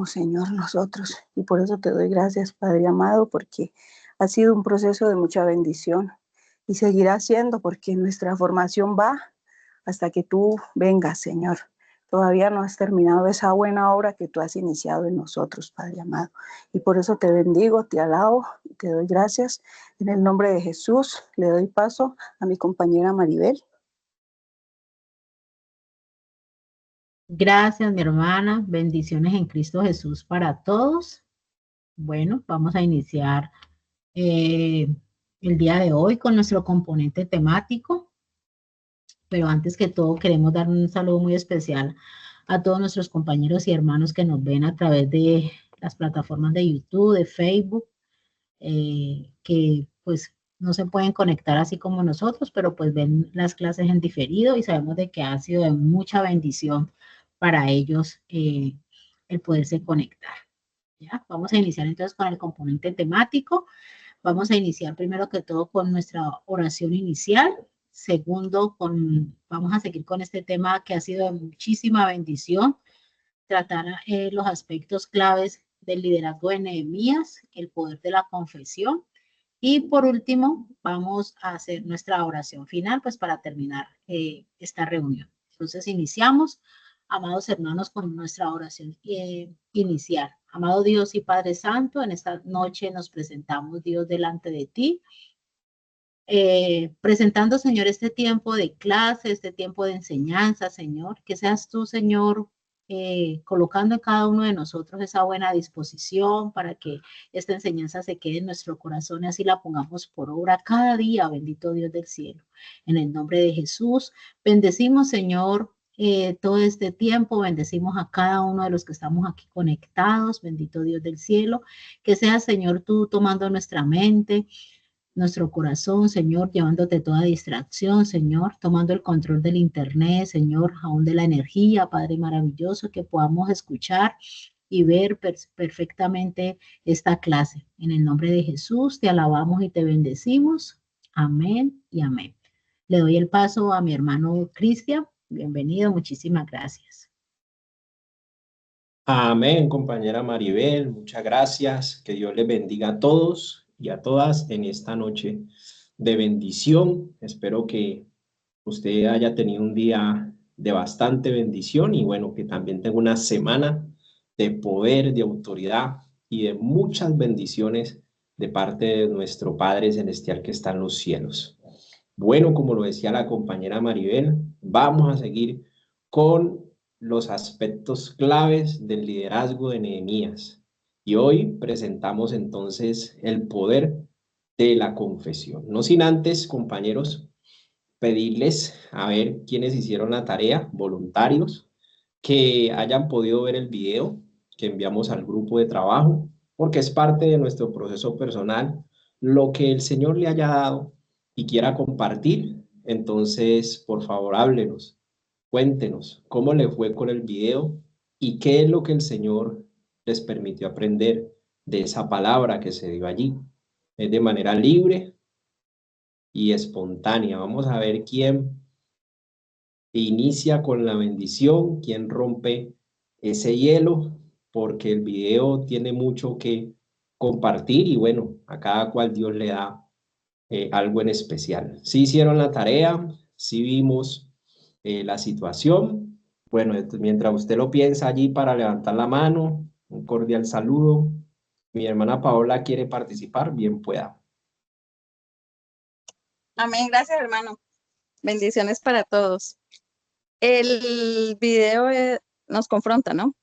Señor, nosotros. Y por eso te doy gracias, Padre amado, porque ha sido un proceso de mucha bendición y seguirá siendo, porque nuestra formación va hasta que tú vengas, Señor. Todavía no has terminado esa buena obra que tú has iniciado en nosotros, Padre amado. Y por eso te bendigo, te alabo y te doy gracias. En el nombre de Jesús le doy paso a mi compañera Maribel. Gracias, mi hermana. Bendiciones en Cristo Jesús para todos. Bueno, vamos a iniciar eh, el día de hoy con nuestro componente temático, pero antes que todo queremos dar un saludo muy especial a todos nuestros compañeros y hermanos que nos ven a través de las plataformas de YouTube, de Facebook, que pues no se pueden conectar así como nosotros, pero pues ven las clases en diferido y sabemos de que ha sido de mucha bendición para ellos el poderse conectar. ¿Ya? Vamos a iniciar entonces con el componente temático. Vamos a iniciar primero que todo con nuestra oración inicial. Segundo, vamos a seguir con este tema que ha sido de muchísima bendición, tratar los aspectos claves del liderazgo de Nehemías, el poder de la confesión. Y por último, vamos a hacer nuestra oración final, pues para terminar esta reunión. Entonces, iniciamos, amados hermanos, con nuestra oración inicial. Amado Dios y Padre Santo, en esta noche nos presentamos, Dios, delante de ti, presentando, Señor, este tiempo de clase, este tiempo de enseñanza, Señor, que seas tú, Señor, colocando en cada uno de nosotros esa buena disposición para que esta enseñanza se quede en nuestro corazón y así la pongamos por obra cada día, bendito Dios del cielo. En el nombre de Jesús, bendecimos, Señor, todo este tiempo, bendecimos a cada uno de los que estamos aquí conectados, bendito Dios del cielo, que sea, Señor, tú tomando nuestra mente, nuestro corazón, Señor, llevándote toda distracción, Señor, tomando el control del internet, Señor, aún de la energía, Padre maravilloso, que podamos escuchar y ver perfectamente esta clase. En el nombre de Jesús, te alabamos y te bendecimos. Amén y amén. Le doy el paso a mi hermano Cristian. Bienvenido, muchísimas gracias. Amén, compañera Maribel, muchas gracias. Que Dios les bendiga a todos y a todas en esta noche de bendición. Espero que usted haya tenido un día de bastante bendición y bueno, que también tenga una semana de poder, de autoridad y de muchas bendiciones de parte de nuestro Padre Celestial que está en los cielos. Bueno, como lo decía la compañera Maribel, vamos a seguir con los aspectos claves del liderazgo de Nehemías. Y hoy presentamos entonces el poder de la confesión. No sin antes, compañeros, pedirles a ver quiénes hicieron la tarea, voluntarios, que hayan podido ver el video que enviamos al grupo de trabajo, porque es parte de nuestro proceso personal, lo que el Señor le haya dado y quiera compartir. Entonces, por favor, háblenos, cuéntenos cómo le fue con el video y qué es lo que el Señor les permitió aprender de esa palabra que se dio allí. Es de manera libre y espontánea. Vamos a ver quién inicia con la bendición, quién rompe ese hielo, porque el video tiene mucho que compartir y bueno, a cada cual Dios le da algo en especial. Sí hicieron la tarea, sí vimos la situación. Bueno, mientras usted lo piensa allí para levantar la mano, un cordial saludo. Mi hermana Paola quiere participar, bien pueda. Amén, gracias hermano. Bendiciones para todos. El video nos confronta, ¿no?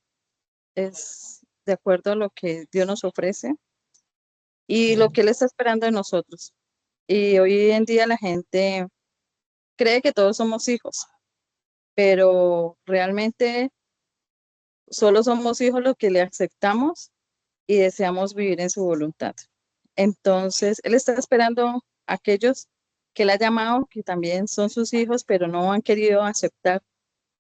Es de acuerdo a lo que Dios nos ofrece y lo que Él está esperando de nosotros. Y hoy en día la gente cree que todos somos hijos, pero realmente solo somos hijos los que le aceptamos y deseamos vivir en su voluntad. Entonces, Él está esperando a aquellos que Él ha llamado, que también son sus hijos, pero no han querido aceptar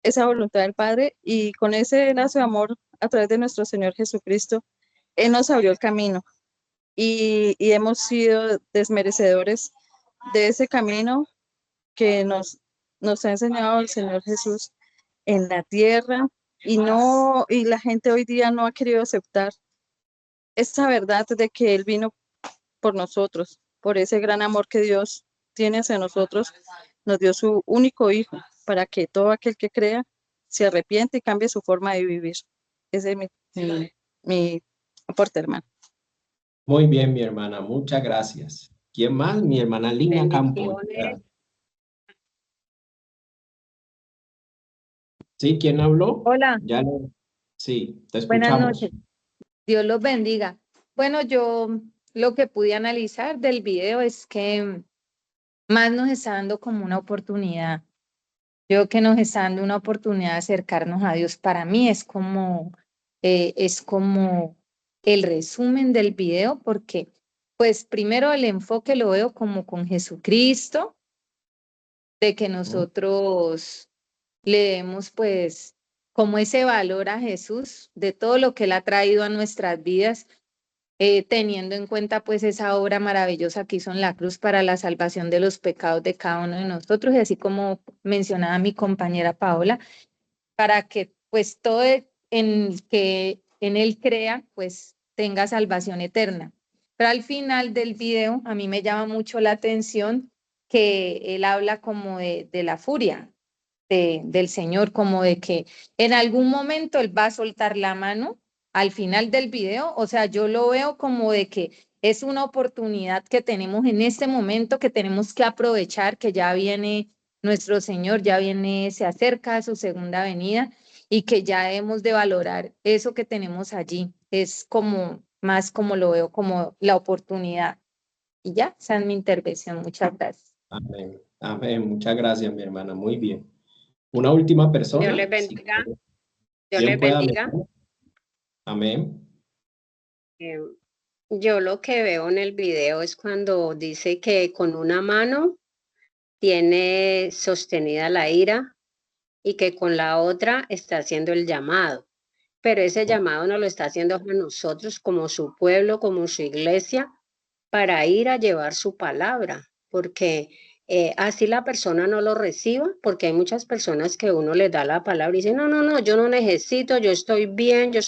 esa voluntad del Padre, y con ese lazo de amor a través de nuestro Señor Jesucristo, Él nos abrió el camino y hemos sido desmerecedores de ese camino que nos ha enseñado el Señor Jesús en la tierra, y la gente hoy día no ha querido aceptar esta verdad de que Él vino por nosotros, por ese gran amor que Dios tiene hacia nosotros, nos dio su único hijo para que todo aquel que crea se arrepiente y cambie su forma de vivir. Ese es mi aporte, hermano. Muy bien, mi hermana, muchas gracias. ¿Quién más? Mi hermana Lina Campos. Bendiciones. ¿Sí? ¿Quién habló? Hola, Sí, te buenas escuchamos. noches. Dios los bendiga. Bueno, yo lo que pude analizar del video es que más nos está dando como una oportunidad. Yo que nos está dando una oportunidad de acercarnos a Dios. Para mí es como el resumen del video, porque pues primero el enfoque lo veo como con Jesucristo, de que nosotros le demos pues como ese valor a Jesús de todo lo que Él ha traído a nuestras vidas, teniendo en cuenta pues esa obra maravillosa que hizo en la cruz para la salvación de los pecados de cada uno de nosotros, y así como mencionaba mi compañera Paola, para que pues todo en que en Él crea pues tenga salvación eterna. Pero al final del video a mí me llama mucho la atención que Él habla como de la furia del Señor, como de que en algún momento Él va a soltar la mano al final del video. O sea, yo lo veo como de que es una oportunidad que tenemos en este momento, que tenemos que aprovechar, que ya viene nuestro Señor, ya viene, se acerca a su segunda venida, y que ya hemos de valorar eso que tenemos allí. Es como, más como lo veo, como la oportunidad. Y ya, esa es mi intervención. Muchas gracias. Amén. Amén. Muchas gracias, mi hermana. Muy bien. Una última Dios persona. les bendiga. Dios ¿Quién les pueda bendiga. hablar? Amén. Yo lo que veo en el video es cuando dice que con una mano tiene sostenida la ira y que con la otra está haciendo el llamado. Pero ese llamado no lo está haciendo a nosotros como su pueblo, como su iglesia, para ir a llevar su palabra, porque así la persona no lo reciba, porque hay muchas personas que uno les da la palabra y dicen, no, yo no necesito, yo estoy bien, yo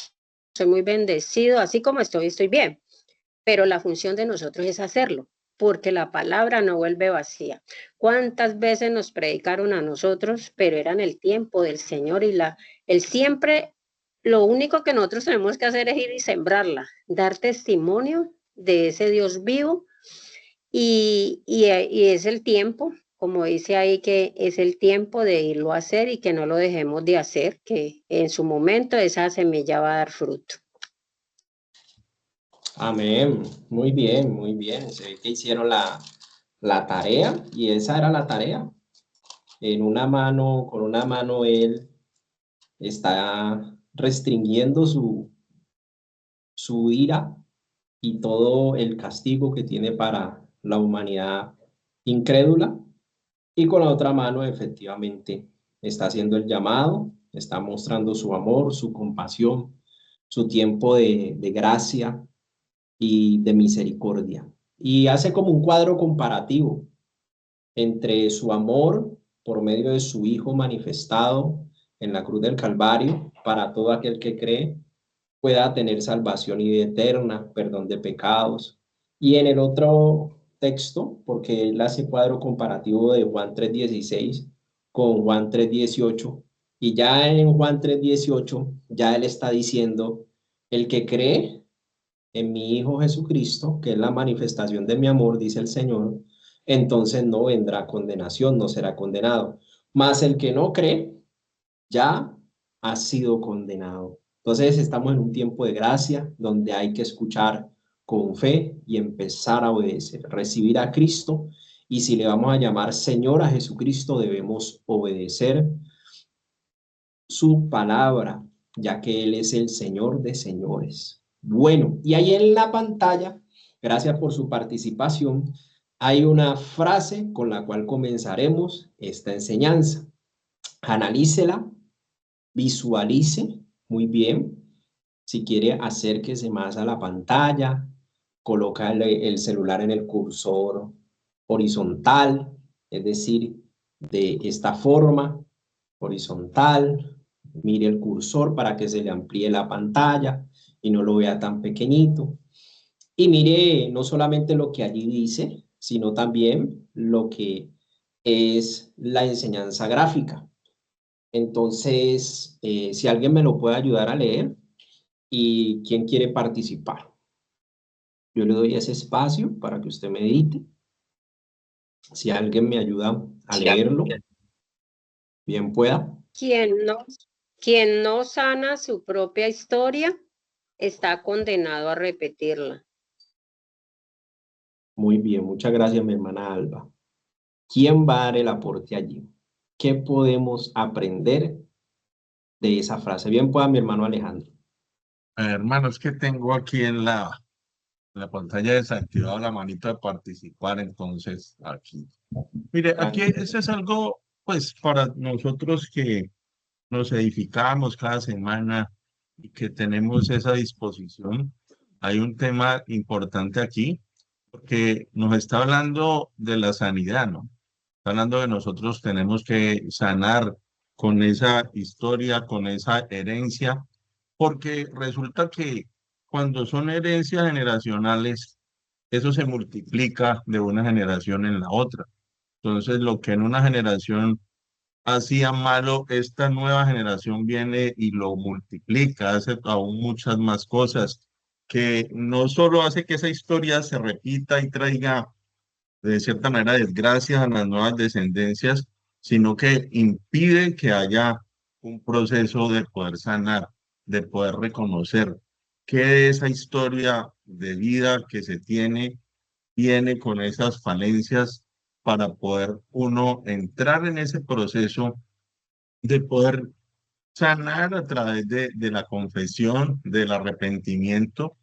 soy muy bendecido, así como estoy bien. Pero la función de nosotros es hacerlo, porque la palabra no vuelve vacía. ¿Cuántas veces nos predicaron a nosotros, pero era en el tiempo del Señor, y Él siempre, lo único que nosotros tenemos que hacer es ir y sembrarla, dar testimonio de ese Dios vivo, y es el tiempo, como dice ahí, que es el tiempo de irlo a hacer y que no lo dejemos de hacer, que en su momento esa semilla va a dar fruto. Amén. Muy bien, muy bien. Se ve que hicieron la tarea y esa era la tarea. Con una mano él está restringiendo su ira y todo el castigo que tiene para la humanidad incrédula, y con la otra mano efectivamente está haciendo el llamado, está mostrando su amor, su compasión, su tiempo de gracia y de misericordia. Y hace como un cuadro comparativo entre su amor por medio de su Hijo manifestado en la cruz del Calvario para todo aquel que cree pueda tener salvación y vida eterna, perdón de pecados. Y en el otro texto, porque él hace cuadro comparativo de Juan 3:16 con Juan 3:18, y ya en Juan 3:18 ya él está diciendo, el que cree en mi Hijo Jesucristo, que es la manifestación de mi amor, dice el Señor, entonces no vendrá condenación, no será condenado. Mas el que no cree, ya ha sido condenado. Entonces estamos en un tiempo de gracia donde hay que escuchar con fe y empezar a obedecer, recibir a Cristo, y si le vamos a llamar Señor a Jesucristo, debemos obedecer su palabra, ya que Él es el Señor de señores. Bueno, y ahí en la pantalla, gracias por su participación, hay una frase con la cual comenzaremos esta enseñanza. Analícela, visualice muy bien. Si quiere, acérquese más a la pantalla, coloca el celular en el cursor horizontal, es decir, de esta forma, horizontal, mire el cursor para que se le amplíe la pantalla y no lo vea tan pequeñito. Y mire no solamente lo que allí dice, sino también lo que es la enseñanza gráfica. Entonces, si alguien me lo puede ayudar a leer y quién quiere participar. Yo le doy ese espacio para que usted medite. Si alguien me ayuda a leerlo, bien pueda. Quien no sana su propia historia está condenado a repetirla. Muy bien, muchas gracias, mi hermana Alba. ¿Quién va a dar el aporte allí? ¿Qué podemos aprender de esa frase? Bien pueda mi hermano Alejandro. Hermano, es que tengo aquí en la pantalla desactivado la manito de participar, entonces aquí. Mire, aquí eso es algo, pues, para nosotros que nos edificamos cada semana y que tenemos esa disposición. Hay un tema importante aquí, porque nos está hablando de la sanidad, ¿no? Está hablando de nosotros tenemos que sanar con esa historia, con esa herencia, porque resulta que cuando son herencias generacionales, eso se multiplica de una generación en la otra. Entonces, lo que en una generación hacía malo, esta nueva generación viene y lo multiplica, hace aún muchas más cosas, que no solo hace que esa historia se repita y traiga de cierta manera desgracias a las nuevas descendencias, sino que impide que haya un proceso de poder sanar, de poder reconocer que esa historia de vida que se tiene con esas falencias para poder uno entrar en ese proceso de poder sanar a través de la confesión, del arrepentimiento,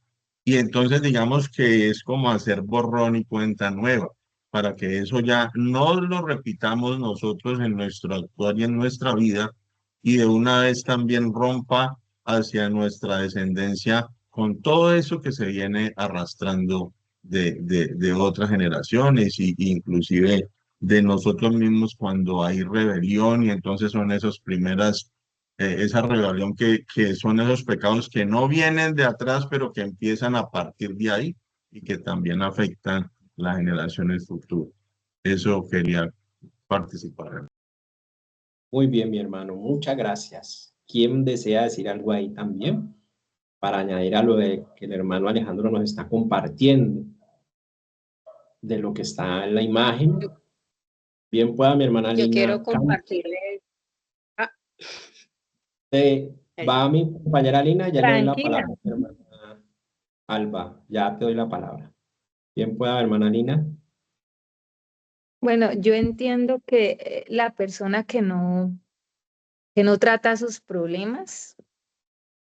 y entonces digamos que es como hacer borrón y cuenta nueva, para que eso ya no lo repitamos nosotros en nuestro actuar y en nuestra vida, y de una vez también rompa hacia nuestra descendencia con todo eso que se viene arrastrando de otras generaciones y inclusive de nosotros mismos cuando hay rebelión y entonces son esas primeras esa rebelión que son esos pecados que no vienen de atrás, pero que empiezan a partir de ahí y que también afectan las generaciones futuras. Eso quería participar. Muy bien, mi hermano, muchas gracias. ¿Quién desea decir algo ahí también? Para añadir a lo que el hermano Alejandro nos está compartiendo, de lo que está en la imagen. Bien pueda mi hermana Lina. Yo quiero compartirle. Va mi compañera Lina, ya le doy la Tranquila. palabra, hermana Alba, ya te doy la palabra. Bien pueda, hermana Lina. Bueno, yo entiendo que la persona que no trata sus problemas,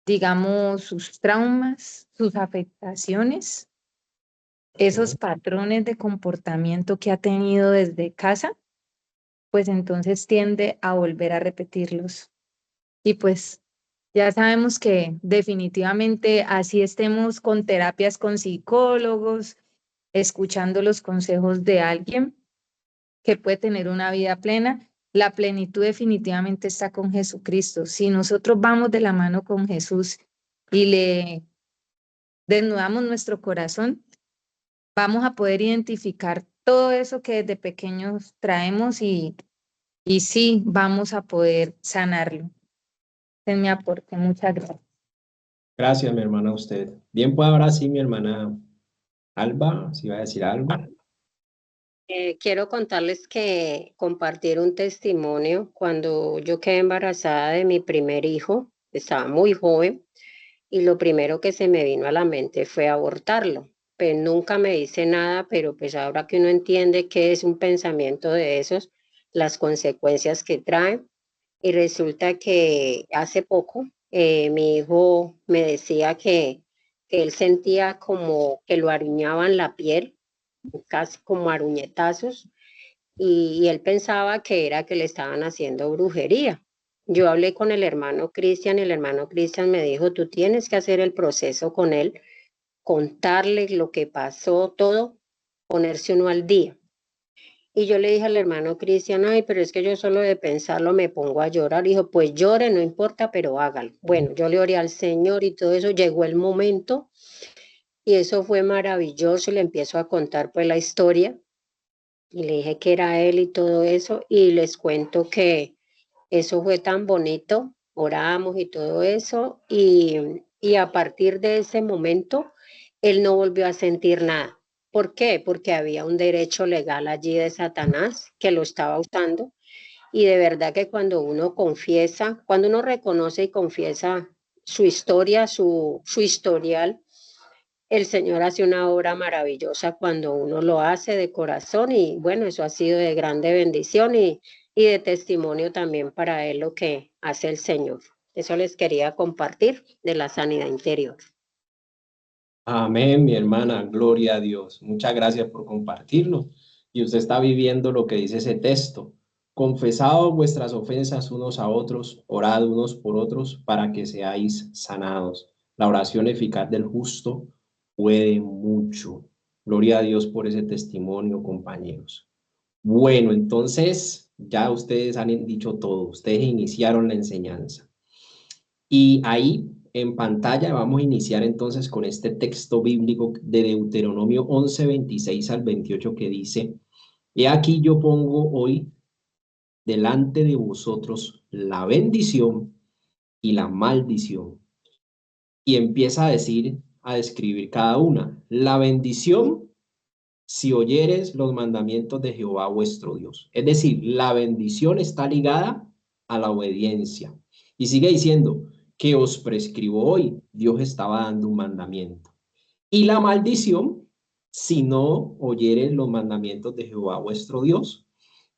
digamos, sus traumas, sus afectaciones, esos patrones de comportamiento que ha tenido desde casa, pues entonces tiende a volver a repetirlos. Y pues ya sabemos que definitivamente así estemos con terapias con psicólogos, escuchando los consejos de alguien que puede tener una vida plena, la plenitud definitivamente está con Jesucristo. Si nosotros vamos de la mano con Jesús y le desnudamos nuestro corazón, vamos a poder identificar todo eso que desde pequeños traemos y sí, vamos a poder sanarlo. Es mi aporte. Muchas gracias. Gracias, mi hermana, a usted. Bien pueda ahora sí, mi hermana Alba, si va a decir algo. Quiero contarles que compartir un testimonio cuando yo quedé embarazada de mi primer hijo, estaba muy joven y lo primero que se me vino a la mente fue abortarlo. Pues nunca me dice nada, pero pues ahora que uno entiende qué es un pensamiento de esos, las consecuencias que trae. Y resulta que hace poco mi hijo me decía que él sentía como que lo aruñaban la piel, casi como aruñetazos, y él pensaba que era que le estaban haciendo brujería. Yo hablé con el hermano Cristian y el hermano Cristian me dijo, tú tienes que hacer el proceso con él, contarle lo que pasó, todo, ponerse uno al día. Y yo le dije al hermano Cristian, ay, pero es que yo solo de pensarlo me pongo a llorar. Dijo, pues llore, no importa, pero hágalo. Bueno, yo le oré al Señor y todo eso, llegó el momento y eso fue maravilloso. Y le empiezo a contar pues la historia y le dije que era él y todo eso. Y les cuento que eso fue tan bonito, oramos y todo eso. Y a partir de ese momento, él no volvió a sentir nada. ¿Por qué? Porque había un derecho legal allí de Satanás que lo estaba usando. Y de verdad que cuando uno confiesa, cuando uno reconoce y confiesa su historia, su historial, el Señor hace una obra maravillosa cuando uno lo hace de corazón y bueno, eso ha sido de grande bendición y de testimonio también para él lo que hace el Señor. Eso les quería compartir de la sanidad interior. Amén, mi hermana, gloria a Dios. Muchas gracias por compartirlo. Y usted está viviendo lo que dice ese texto. Confesad vuestras ofensas unos a otros, orad unos por otros para que seáis sanados. La oración eficaz del justo puede mucho. Gloria a Dios por ese testimonio, compañeros. Bueno, entonces ya ustedes han dicho todo. Ustedes iniciaron la enseñanza. Y ahí en pantalla vamos a iniciar entonces con este texto bíblico de Deuteronomio 11, 26 al 28 que dice, he aquí yo pongo hoy delante de vosotros la bendición y la maldición. Y empieza a decir, a describir cada una. La bendición si oyeres los mandamientos de Jehová vuestro Dios. Es decir, la bendición está ligada a la obediencia. Y sigue diciendo, que os prescribo hoy. Dios estaba dando un mandamiento. Y la maldición, si no oyeres los mandamientos de Jehová vuestro Dios,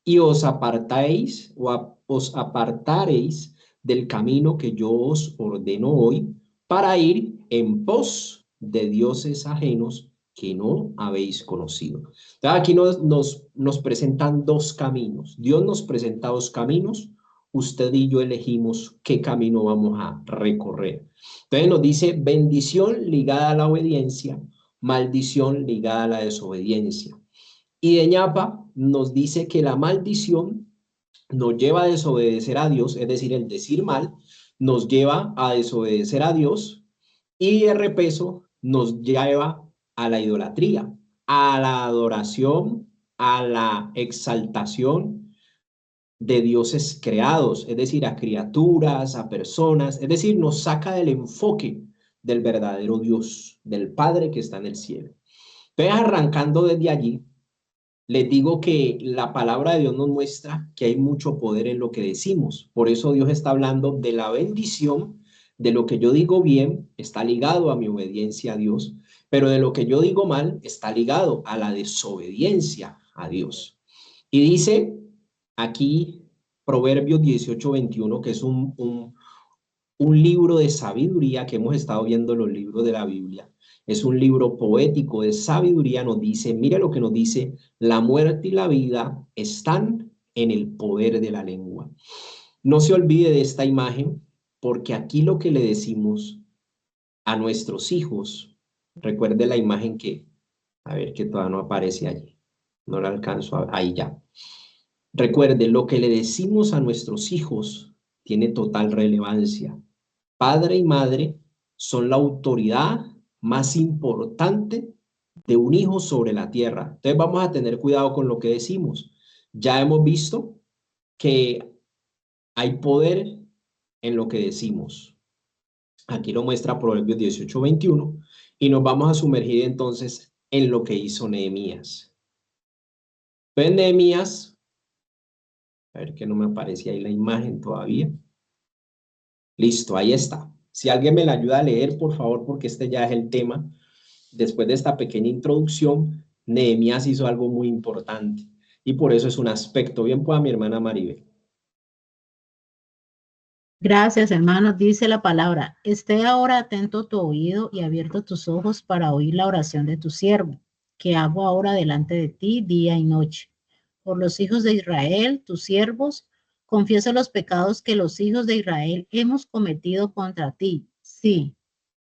y os apartáis os apartareis del camino que yo os ordeno hoy, para ir en pos de dioses ajenos que no habéis conocido. Entonces, aquí nos presentan dos caminos. Dios nos presenta dos caminos. Usted y yo elegimos qué camino vamos a recorrer. Entonces nos dice bendición ligada a la obediencia, maldición ligada a la desobediencia. Y de ñapa nos dice que la maldición nos lleva a desobedecer a Dios, es decir, el decir mal, nos lleva a desobedecer a Dios y de repeso nos lleva a la idolatría, a la adoración, a la exaltación de dioses creados, es decir, a criaturas, a personas, es decir, nos saca del enfoque del verdadero Dios, del Padre que está en el cielo. Entonces, arrancando desde allí, les digo que la palabra de Dios nos muestra que hay mucho poder en lo que decimos. Por eso Dios está hablando de la bendición, de lo que yo digo bien, está ligado a mi obediencia a Dios, pero de lo que yo digo mal, está ligado a la desobediencia a Dios. Y dice aquí Proverbios 18:21, que es un libro de sabiduría que hemos estado viendo en los libros de la Biblia. Es un libro poético de sabiduría, nos dice, mire lo que nos dice, la muerte y la vida están en el poder de la lengua. No se olvide de esta imagen, porque aquí lo que le decimos a nuestros hijos, recuerde la imagen que, a ver, que todavía no aparece allí, no la alcanzo, ahí ya. Recuerde, lo que le decimos a nuestros hijos tiene total relevancia. Padre y madre son la autoridad más importante de un hijo sobre la tierra. Entonces vamos a tener cuidado con lo que decimos. Ya hemos visto que hay poder en lo que decimos. Aquí lo muestra Proverbios 18:21 y nos vamos a sumergir entonces en lo que hizo Nehemías. Pues Nehemías, a ver que no me aparece ahí la imagen todavía. Listo, ahí está. Si alguien me la ayuda a leer, por favor, porque este ya es el tema. Después de esta pequeña introducción, Nehemías hizo algo muy importante y por eso es un aspecto. Bien pueda mi hermana Maribel. Gracias, hermanos. Dice la palabra, esté ahora atento tu oído y abierto tus ojos para oír la oración de tu siervo, que hago ahora delante de ti día y noche. Por los hijos de Israel, tus siervos, confieso los pecados que los hijos de Israel hemos cometido contra ti. Sí,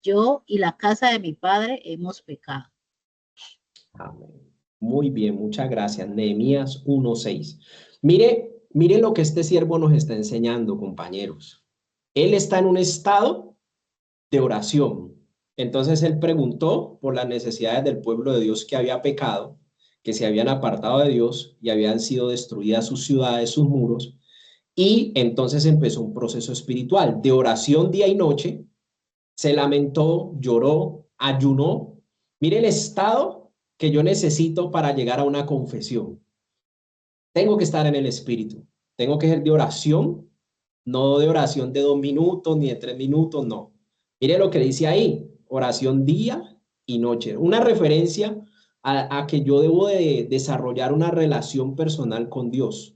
yo y la casa de mi padre hemos pecado. Amén. Muy bien, muchas gracias. Nehemías 1:6. Mire lo que este siervo nos está enseñando, compañeros. Él está en un estado de oración. Entonces él preguntó por las necesidades del pueblo de Dios que había pecado, que se habían apartado de Dios y habían sido destruidas sus ciudades, sus muros. Y entonces empezó un proceso espiritual de oración día y noche. Se lamentó, lloró, ayunó. Mire el estado que yo necesito para llegar a una confesión. Tengo que estar en el espíritu. Tengo que ser de oración, no de oración de 2 minutos ni de 3 minutos, no. Mire lo que dice ahí, oración día y noche. Una referencia a que yo debo de desarrollar una relación personal con Dios.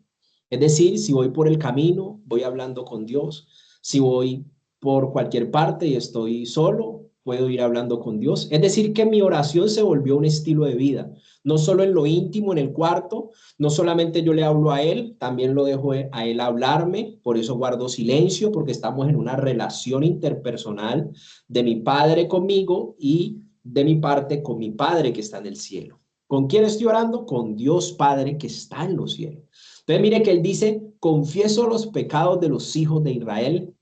Es decir, si voy por el camino, voy hablando con Dios. Si voy por cualquier parte y estoy solo, puedo ir hablando con Dios. Es decir, que mi oración se volvió un estilo de vida. No solo en lo íntimo, en el cuarto, no solamente yo le hablo a Él, también lo dejo a Él hablarme. Por eso guardo silencio, porque estamos en una relación interpersonal de mi Padre conmigo y de mi parte con mi Padre que está en el cielo. ¿Con quién estoy orando? Con Dios Padre que está en los cielos. Entonces mire que él dice, confieso los pecados de los hijos de Israel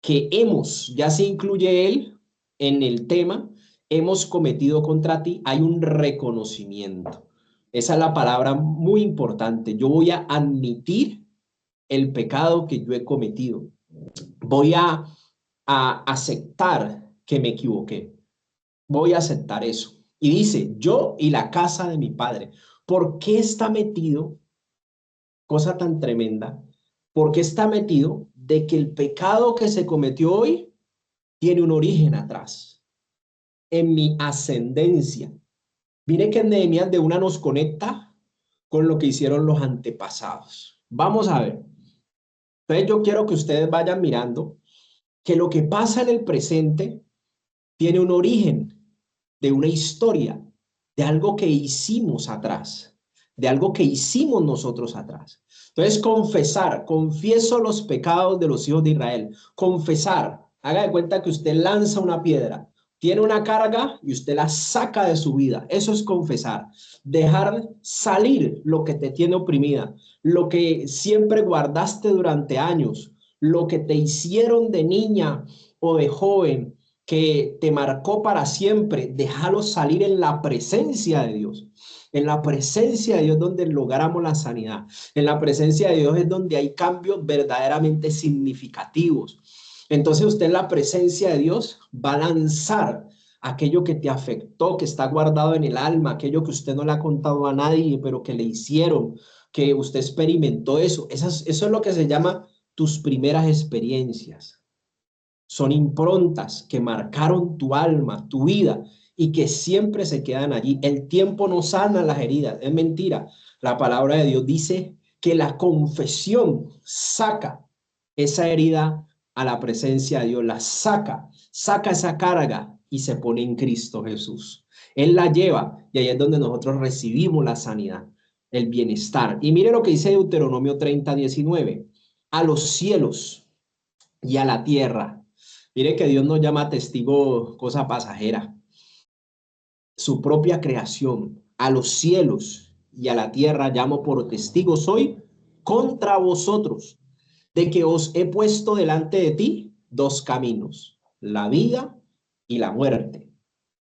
que ya se incluye él en el tema, hemos cometido contra ti. Hay un reconocimiento. Esa es la palabra muy importante. Yo voy a admitir el pecado que yo he cometido. Voy a aceptar que me equivoqué. Voy a aceptar eso. Y dice, yo y la casa de mi padre. ¿Por qué está metido? Cosa tan tremenda, porque está metido de que el pecado que se cometió hoy tiene un origen atrás, en mi ascendencia. Mire que en Nehemías de una nos conecta con lo que hicieron los antepasados. Vamos a ver. Entonces yo quiero que ustedes vayan mirando que lo que pasa en el presente tiene un origen de una historia, de algo que hicimos atrás, de algo que hicimos nosotros atrás. Entonces, confieso los pecados de los hijos de Israel. Confesar, haga de cuenta que usted lanza una piedra, tiene una carga y usted la saca de su vida. Eso es confesar. Dejar salir lo que te tiene oprimida, lo que siempre guardaste durante años, lo que te hicieron de niña o de joven, que te marcó para siempre. Déjalo salir en la presencia de Dios. En la presencia de Dios donde logramos la sanidad. En la presencia de Dios es donde hay cambios verdaderamente significativos. Entonces usted en la presencia de Dios va a lanzar aquello que te afectó, que está guardado en el alma, aquello que usted no le ha contado a nadie, pero que le hicieron, que usted experimentó eso. Eso es lo que se llama tus primeras experiencias. Son improntas que marcaron tu alma, tu vida, y que siempre se quedan allí. El tiempo no sana las heridas, es mentira. La palabra de Dios dice que la confesión saca esa herida a la presencia de Dios, la saca esa carga y se pone en Cristo Jesús. Él la lleva y ahí es donde nosotros recibimos la sanidad, el bienestar. Y mire lo que dice Deuteronomio 30:19. A los cielos y a la tierra. Mire que Dios nos llama testigo, cosa pasajera. Su propia creación, a los cielos y a la tierra llamo por testigo soy contra vosotros, de que os he puesto delante de ti 2 caminos, la vida y la muerte,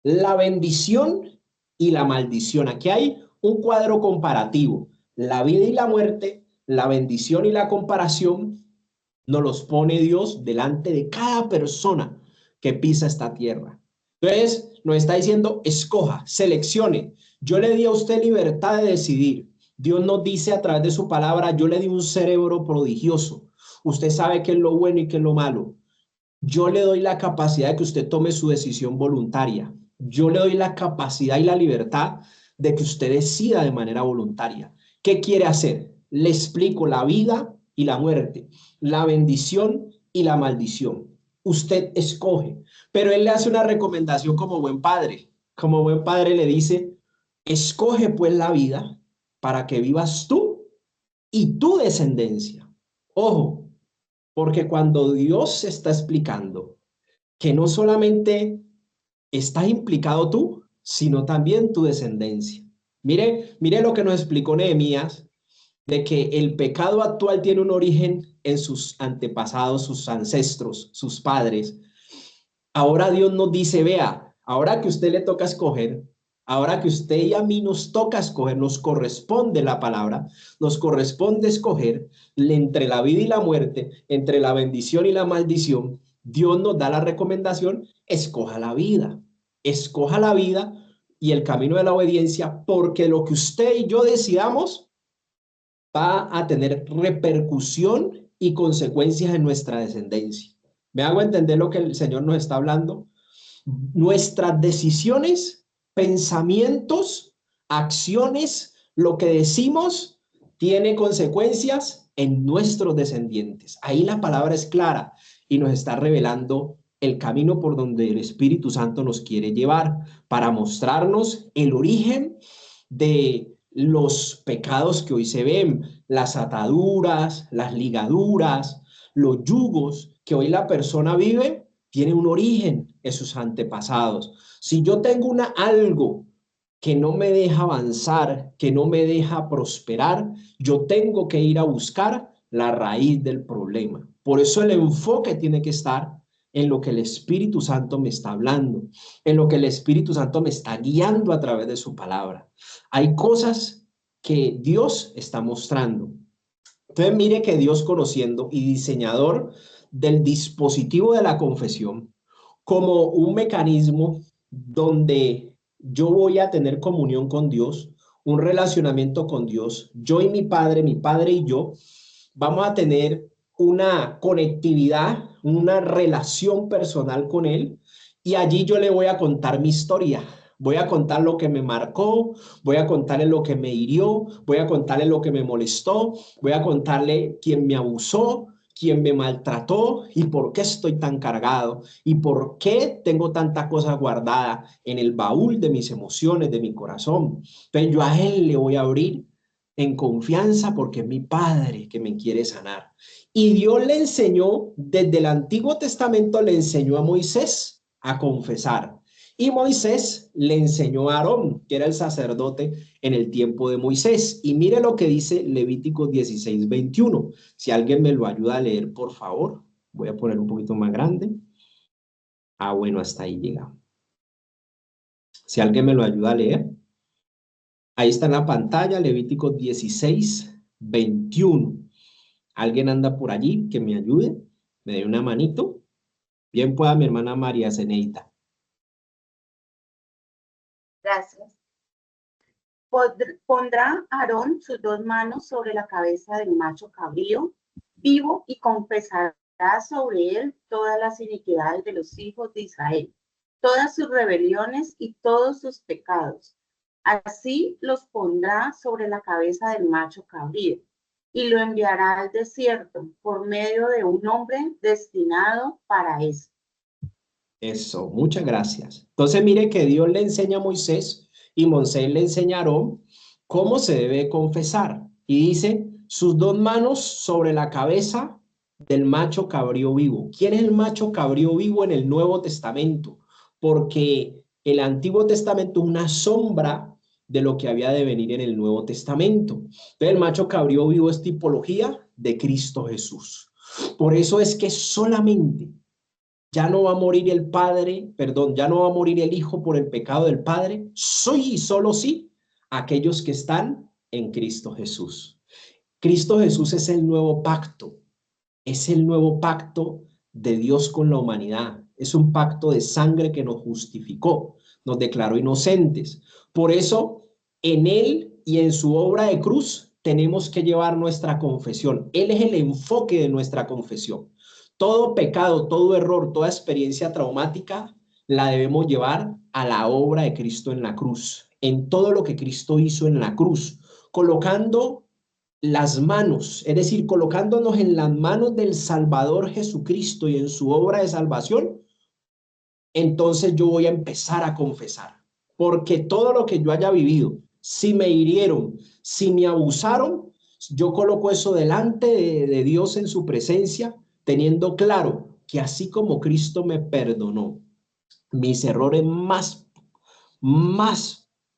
la bendición y la maldición. Aquí hay un cuadro comparativo, la vida y la muerte, la bendición y la comparación. Nos los pone Dios delante de cada persona que pisa esta tierra. Entonces, nos está diciendo, escoja, seleccione. Yo le di a usted libertad de decidir. Dios nos dice a través de su palabra, yo le di un cerebro prodigioso. Usted sabe qué es lo bueno y qué es lo malo. Yo le doy la capacidad de que usted tome su decisión voluntaria. Yo le doy la capacidad y la libertad de que usted decida de manera voluntaria. ¿Qué quiere hacer? Le explico la vida y la muerte, la bendición y la maldición. Usted escoge, pero él le hace una recomendación como buen padre. Como buen padre le dice, escoge pues la vida para que vivas tú y tu descendencia. Ojo, porque cuando Dios está explicando que no solamente estás implicado tú, sino también tu descendencia. Mire lo que nos explicó Nehemías, de que el pecado actual tiene un origen en sus antepasados, sus ancestros, sus padres. Ahora Dios nos dice, vea, ahora que a usted le toca escoger, ahora que usted y a mí nos toca escoger, nos corresponde la palabra, nos corresponde escoger entre la vida y la muerte, entre la bendición y la maldición. Dios nos da la recomendación, escoja la vida y el camino de la obediencia, porque lo que usted y yo decidamos va a tener repercusión y consecuencias en nuestra descendencia. ¿Me hago entender lo que el Señor nos está hablando? Nuestras decisiones, pensamientos, acciones, lo que decimos, tiene consecuencias en nuestros descendientes. Ahí la palabra es clara y nos está revelando el camino por donde el Espíritu Santo nos quiere llevar para mostrarnos el origen de los pecados que hoy se ven, las ataduras, las ligaduras, los yugos que hoy la persona vive, tiene un origen en sus antepasados. Si yo tengo algo que no me deja avanzar, que no me deja prosperar, yo tengo que ir a buscar la raíz del problema. Por eso el enfoque tiene que estar en lo que el Espíritu Santo me está hablando, en lo que el Espíritu Santo me está guiando a través de su palabra. Hay cosas que Dios está mostrando. Entonces mire que Dios, conociendo y diseñador del dispositivo de la confesión como un mecanismo donde yo voy a tener comunión con Dios, un relacionamiento con Dios, yo y mi padre y yo, vamos a tener una conectividad, una relación personal con Él, y allí yo le voy a contar mi historia. Voy a contar lo que me marcó, voy a contarle lo que me hirió, voy a contarle lo que me molestó, voy a contarle quién me abusó, quién me maltrató y por qué estoy tan cargado y por qué tengo tanta cosa guardada en el baúl de mis emociones, de mi corazón. Entonces yo a Él le voy a abrir en confianza porque es mi Padre que me quiere sanar. Y Dios le enseñó, desde el Antiguo Testamento le enseñó a Moisés a confesar. Y Moisés le enseñó a Aarón, que era el sacerdote en el tiempo de Moisés. Y mire lo que dice Levítico 16:21. Si alguien me lo ayuda a leer, por favor. Voy a poner un poquito más grande. Bueno, hasta ahí llega. Si alguien me lo ayuda a leer. Ahí está en la pantalla, Levítico 16:21. ¿Alguien anda por allí que me ayude? ¿Me dé una manito? Bien pueda mi hermana María Zeneita. Gracias. Pondrá Aarón sus 2 manos sobre la cabeza del macho cabrío vivo y confesará sobre él todas las iniquidades de los hijos de Israel, todas sus rebeliones y todos sus pecados. Así los pondrá sobre la cabeza del macho cabrío y lo enviará al desierto por medio de un hombre destinado para eso. Eso, muchas gracias. Entonces mire que Dios le enseña a Moisés y Moisés le enseñaron cómo se debe confesar. Y dice, sus 2 manos sobre la cabeza del macho cabrío vivo. ¿Quién es el macho cabrío vivo en el Nuevo Testamento? Porque el Antiguo Testamento es una sombra de lo que había de venir en el Nuevo Testamento. Entonces el macho cabrío vivo es tipología de Cristo Jesús. Por eso es que solamente ya no va a morir el Padre, perdón, ya no va a morir el Hijo por el pecado del Padre, soy y solo sí aquellos que están en Cristo Jesús. Cristo Jesús es el nuevo pacto de Dios con la humanidad, es un pacto de sangre que nos justificó, nos declaró inocentes. Por eso, en Él y en su obra de cruz, tenemos que llevar nuestra confesión. Él es el enfoque de nuestra confesión. Todo pecado, todo error, toda experiencia traumática la debemos llevar a la obra de Cristo en la cruz, en todo lo que Cristo hizo en la cruz, colocando las manos, es decir, colocándonos en las manos del Salvador Jesucristo y en su obra de salvación. Entonces yo voy a empezar a confesar, porque todo lo que yo haya vivido, si me hirieron, si me abusaron, yo coloco eso delante de Dios en su presencia, teniendo claro que así como Cristo me perdonó mis errores más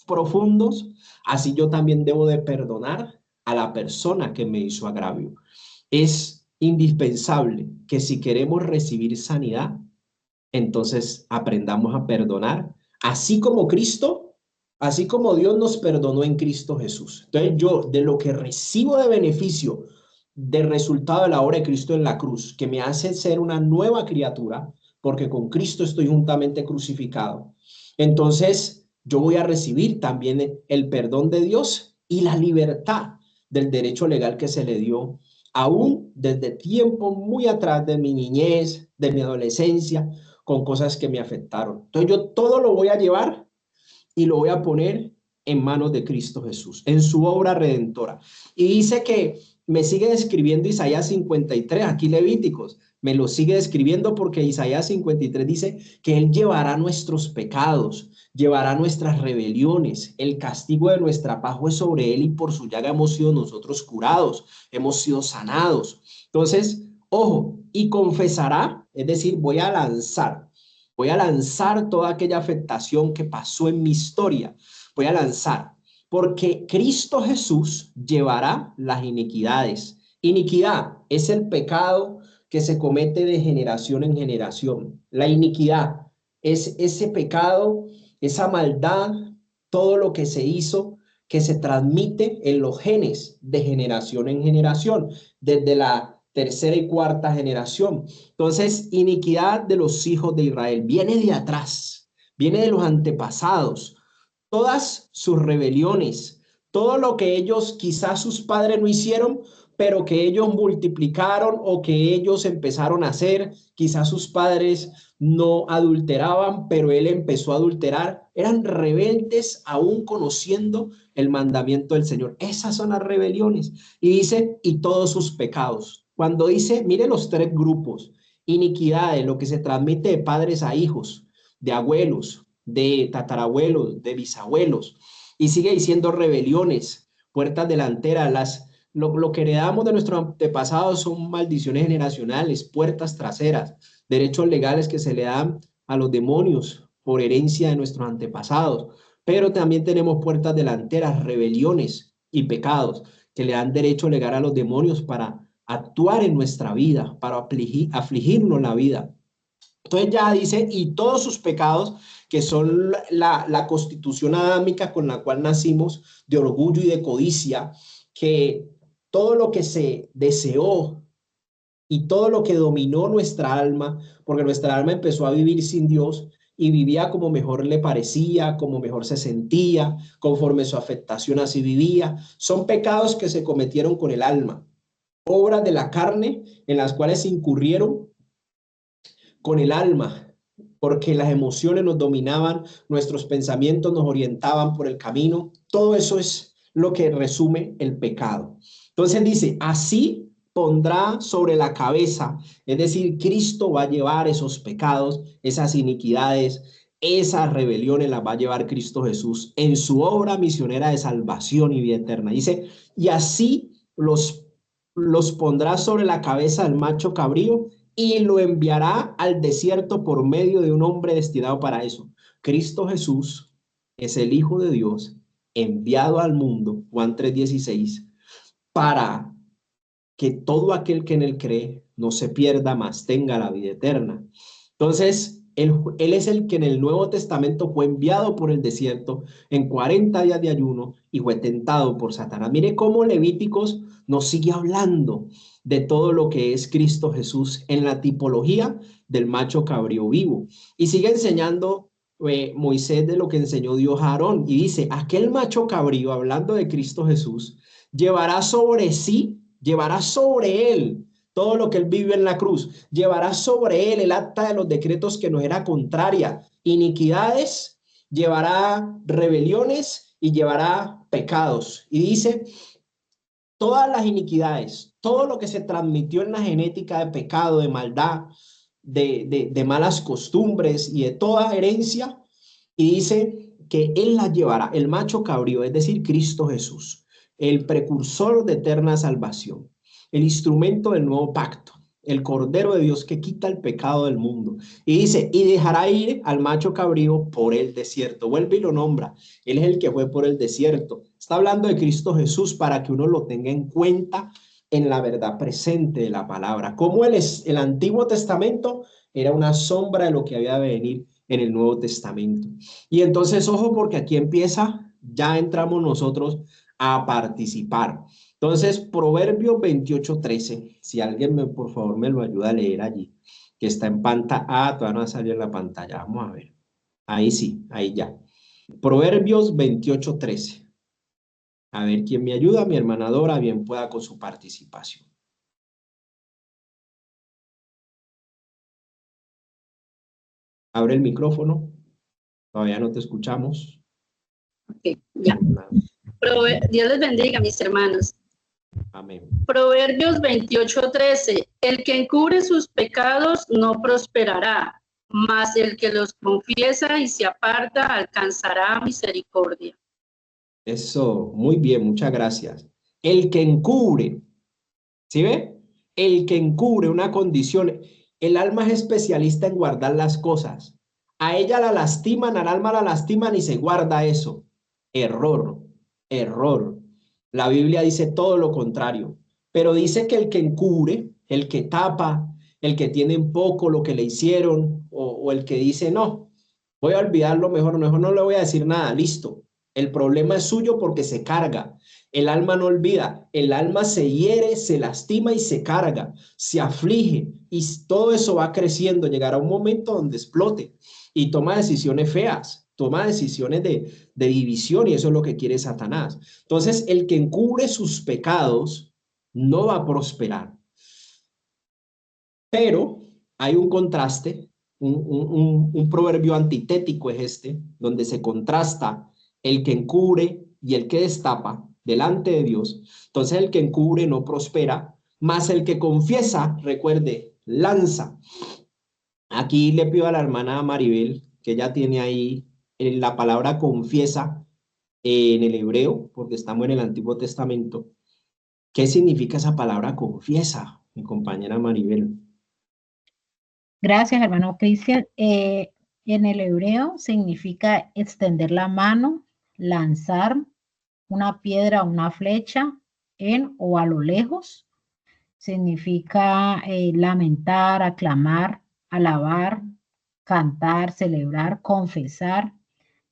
profundos, así yo también debo de perdonar a la persona que me hizo agravio. Es indispensable que si queremos recibir sanidad, entonces aprendamos a perdonar, así como Cristo, así como Dios nos perdonó en Cristo Jesús. Entonces yo, de lo que recibo de beneficio del resultado de la obra de Cristo en la cruz, que me hace ser una nueva criatura, porque con Cristo estoy juntamente crucificado, entonces yo voy a recibir también el perdón de Dios y la libertad del derecho legal que se le dio aún desde tiempo muy atrás de mi niñez, de mi adolescencia, con cosas que me afectaron. Entonces yo todo lo voy a llevar y lo voy a poner en manos de Cristo Jesús, en su obra redentora. Y dice que me sigue describiendo Isaías 53, aquí Levíticos, me lo sigue describiendo porque Isaías 53 dice que Él llevará nuestros pecados, llevará nuestras rebeliones, el castigo de nuestra paz fue sobre Él y por su llaga hemos sido nosotros curados, hemos sido sanados. Entonces, ojo, y confesará, es decir, voy a lanzar toda aquella afectación que pasó en mi historia, voy a lanzar, porque Cristo Jesús llevará las iniquidades. Iniquidad es el pecado que se comete de generación en generación. La iniquidad es ese pecado, esa maldad, todo lo que se hizo, que se transmite en los genes de generación en generación, desde la tercera y cuarta generación. Entonces, iniquidad de los hijos de Israel viene de atrás, viene de los antepasados, todas sus rebeliones, todo lo que ellos, quizás sus padres no hicieron, pero que ellos multiplicaron o que ellos empezaron a hacer, quizás sus padres no adulteraban, pero él empezó a adulterar, eran rebeldes aún conociendo el mandamiento del Señor. Esas son las rebeliones. Y dice, y todos sus pecados. Cuando dice, mire los tres grupos, iniquidades, lo que se transmite de padres a hijos, de abuelos, de tatarabuelos, de bisabuelos, y sigue diciendo rebeliones, puertas delanteras, lo que heredamos de nuestros antepasados son maldiciones generacionales, puertas traseras, derechos legales que se le dan a los demonios por herencia de nuestros antepasados, pero también tenemos puertas delanteras, rebeliones y pecados que le dan derecho legal a los demonios para actuar en nuestra vida, para afligirnos la vida. Entonces ya dice, y todos sus pecados, que son la constitución adámica con la cual nacimos, de orgullo y de codicia, que todo lo que se deseó y todo lo que dominó nuestra alma, porque nuestra alma empezó a vivir sin Dios y vivía como mejor le parecía, como mejor se sentía, conforme su afectación así vivía. Son pecados que se cometieron con el alma, obras de la carne en las cuales incurrieron con el alma, porque las emociones nos dominaban, nuestros pensamientos nos orientaban por el camino. Todo eso es lo que resume el pecado. Entonces dice, así pondrá sobre la cabeza, es decir, Cristo va a llevar esos pecados, esas iniquidades, esas rebeliones las va a llevar Cristo Jesús en su obra misionera de salvación y vida eterna. Dice, y así los pondrá sobre la cabeza del macho cabrío y lo enviará al desierto por medio de un hombre destinado para eso. Cristo Jesús es el Hijo de Dios enviado al mundo, Juan 3:16, para que todo aquel que en él cree no se pierda, mas tenga la vida eterna. Entonces, él es el que en el Nuevo Testamento fue enviado por el desierto en 40 días de ayuno y fue tentado por Satanás. Mire cómo Levíticos nos sigue hablando de todo lo que es Cristo Jesús en la tipología del macho cabrío vivo. Y sigue enseñando Moisés de lo que enseñó Dios a Aarón. Y dice, aquel macho cabrío, hablando de Cristo Jesús, llevará sobre él todo lo que él vivió en la cruz, llevará sobre él el acta de los decretos que nos era contraria, iniquidades, llevará rebeliones y llevará pecados. Y dice, todas las iniquidades, todo lo que se transmitió en la genética de pecado, de maldad, de malas costumbres y de toda herencia, y dice que él las llevará, el macho cabrío, es decir, Cristo Jesús, el precursor de eterna salvación, el instrumento del nuevo pacto. el Cordero de Dios que quita el pecado del mundo. Y dice, y dejará ir al macho cabrío por el desierto. Vuelve y lo nombra. Él es el que fue por el desierto. Está hablando de Cristo Jesús para que uno lo tenga en cuenta en la verdad presente de la palabra. Como el Antiguo Testamento era una sombra de lo que había de venir en el Nuevo Testamento. Y entonces, ojo, porque aquí empieza, ya entramos nosotros a participar. Entonces, Proverbios 28:13, si alguien por favor me lo ayuda a leer allí, que está en pantalla. Ah, todavía no ha salido en la pantalla, vamos a ver. Ahí sí, ahí ya. Proverbios 28:13. A ver quién me ayuda, mi hermana Dora, bien pueda con su participación. Abre el micrófono, todavía no te escuchamos. Ok, ya. Dios les bendiga, mis hermanos. Amén. Proverbios 28:13. El que encubre sus pecados no prosperará, mas el que los confiesa y se aparta alcanzará misericordia. Eso, muy bien, muchas gracias. El que encubre, ¿sí ve? El que encubre una condición. El alma es especialista en guardar las cosas. A ella la lastiman, al alma la lastiman y se guarda eso. Error, error. La Biblia dice todo lo contrario, pero dice que el que encubre, el que tapa, el que tiene en poco lo que le hicieron, o el que dice, no, voy a olvidarlo mejor, mejor no le voy a decir nada, listo. El problema es suyo porque se carga. El alma no olvida, el alma se hiere, se lastima y se carga, se aflige y todo eso va creciendo. Llegará un momento donde explote y toma decisiones feas, toma decisiones de división y eso es lo que quiere Satanás. Entonces, el que encubre sus pecados no va a prosperar. Pero hay un contraste, un proverbio antitético es este, donde se contrasta el que encubre y el que destapa delante de Dios. Entonces el que encubre no prospera, mas el que confiesa, recuerde, lanza. Aquí le pido a la hermana Maribel, que ella tiene ahí la palabra confiesa en el hebreo, porque estamos en el Antiguo Testamento. ¿Qué significa esa palabra confiesa, mi compañera Maribel? Gracias, hermano Cristian. En el hebreo significa extender la mano, lanzar una piedra o una flecha en o a lo lejos. Significa lamentar, aclamar, alabar, cantar, celebrar, confesar,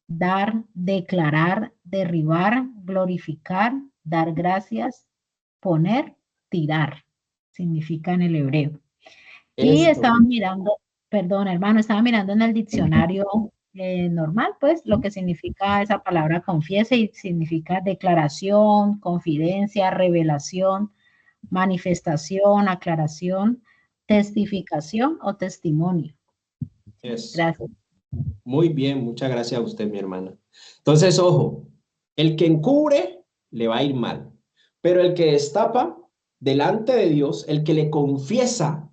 dar, declarar, derribar, glorificar, dar gracias, poner, tirar. Significa en el hebreo. Y estaba mirando, perdón, hermano, estaba mirando en el diccionario normal, pues, lo que significa esa palabra confiesa y significa declaración, confidencia, revelación, manifestación, aclaración, testificación o testimonio. Gracias. Muy bien, muchas gracias a usted, mi hermana. Entonces, ojo, el que encubre le va a ir mal, pero el que destapa delante de Dios, el que le confiesa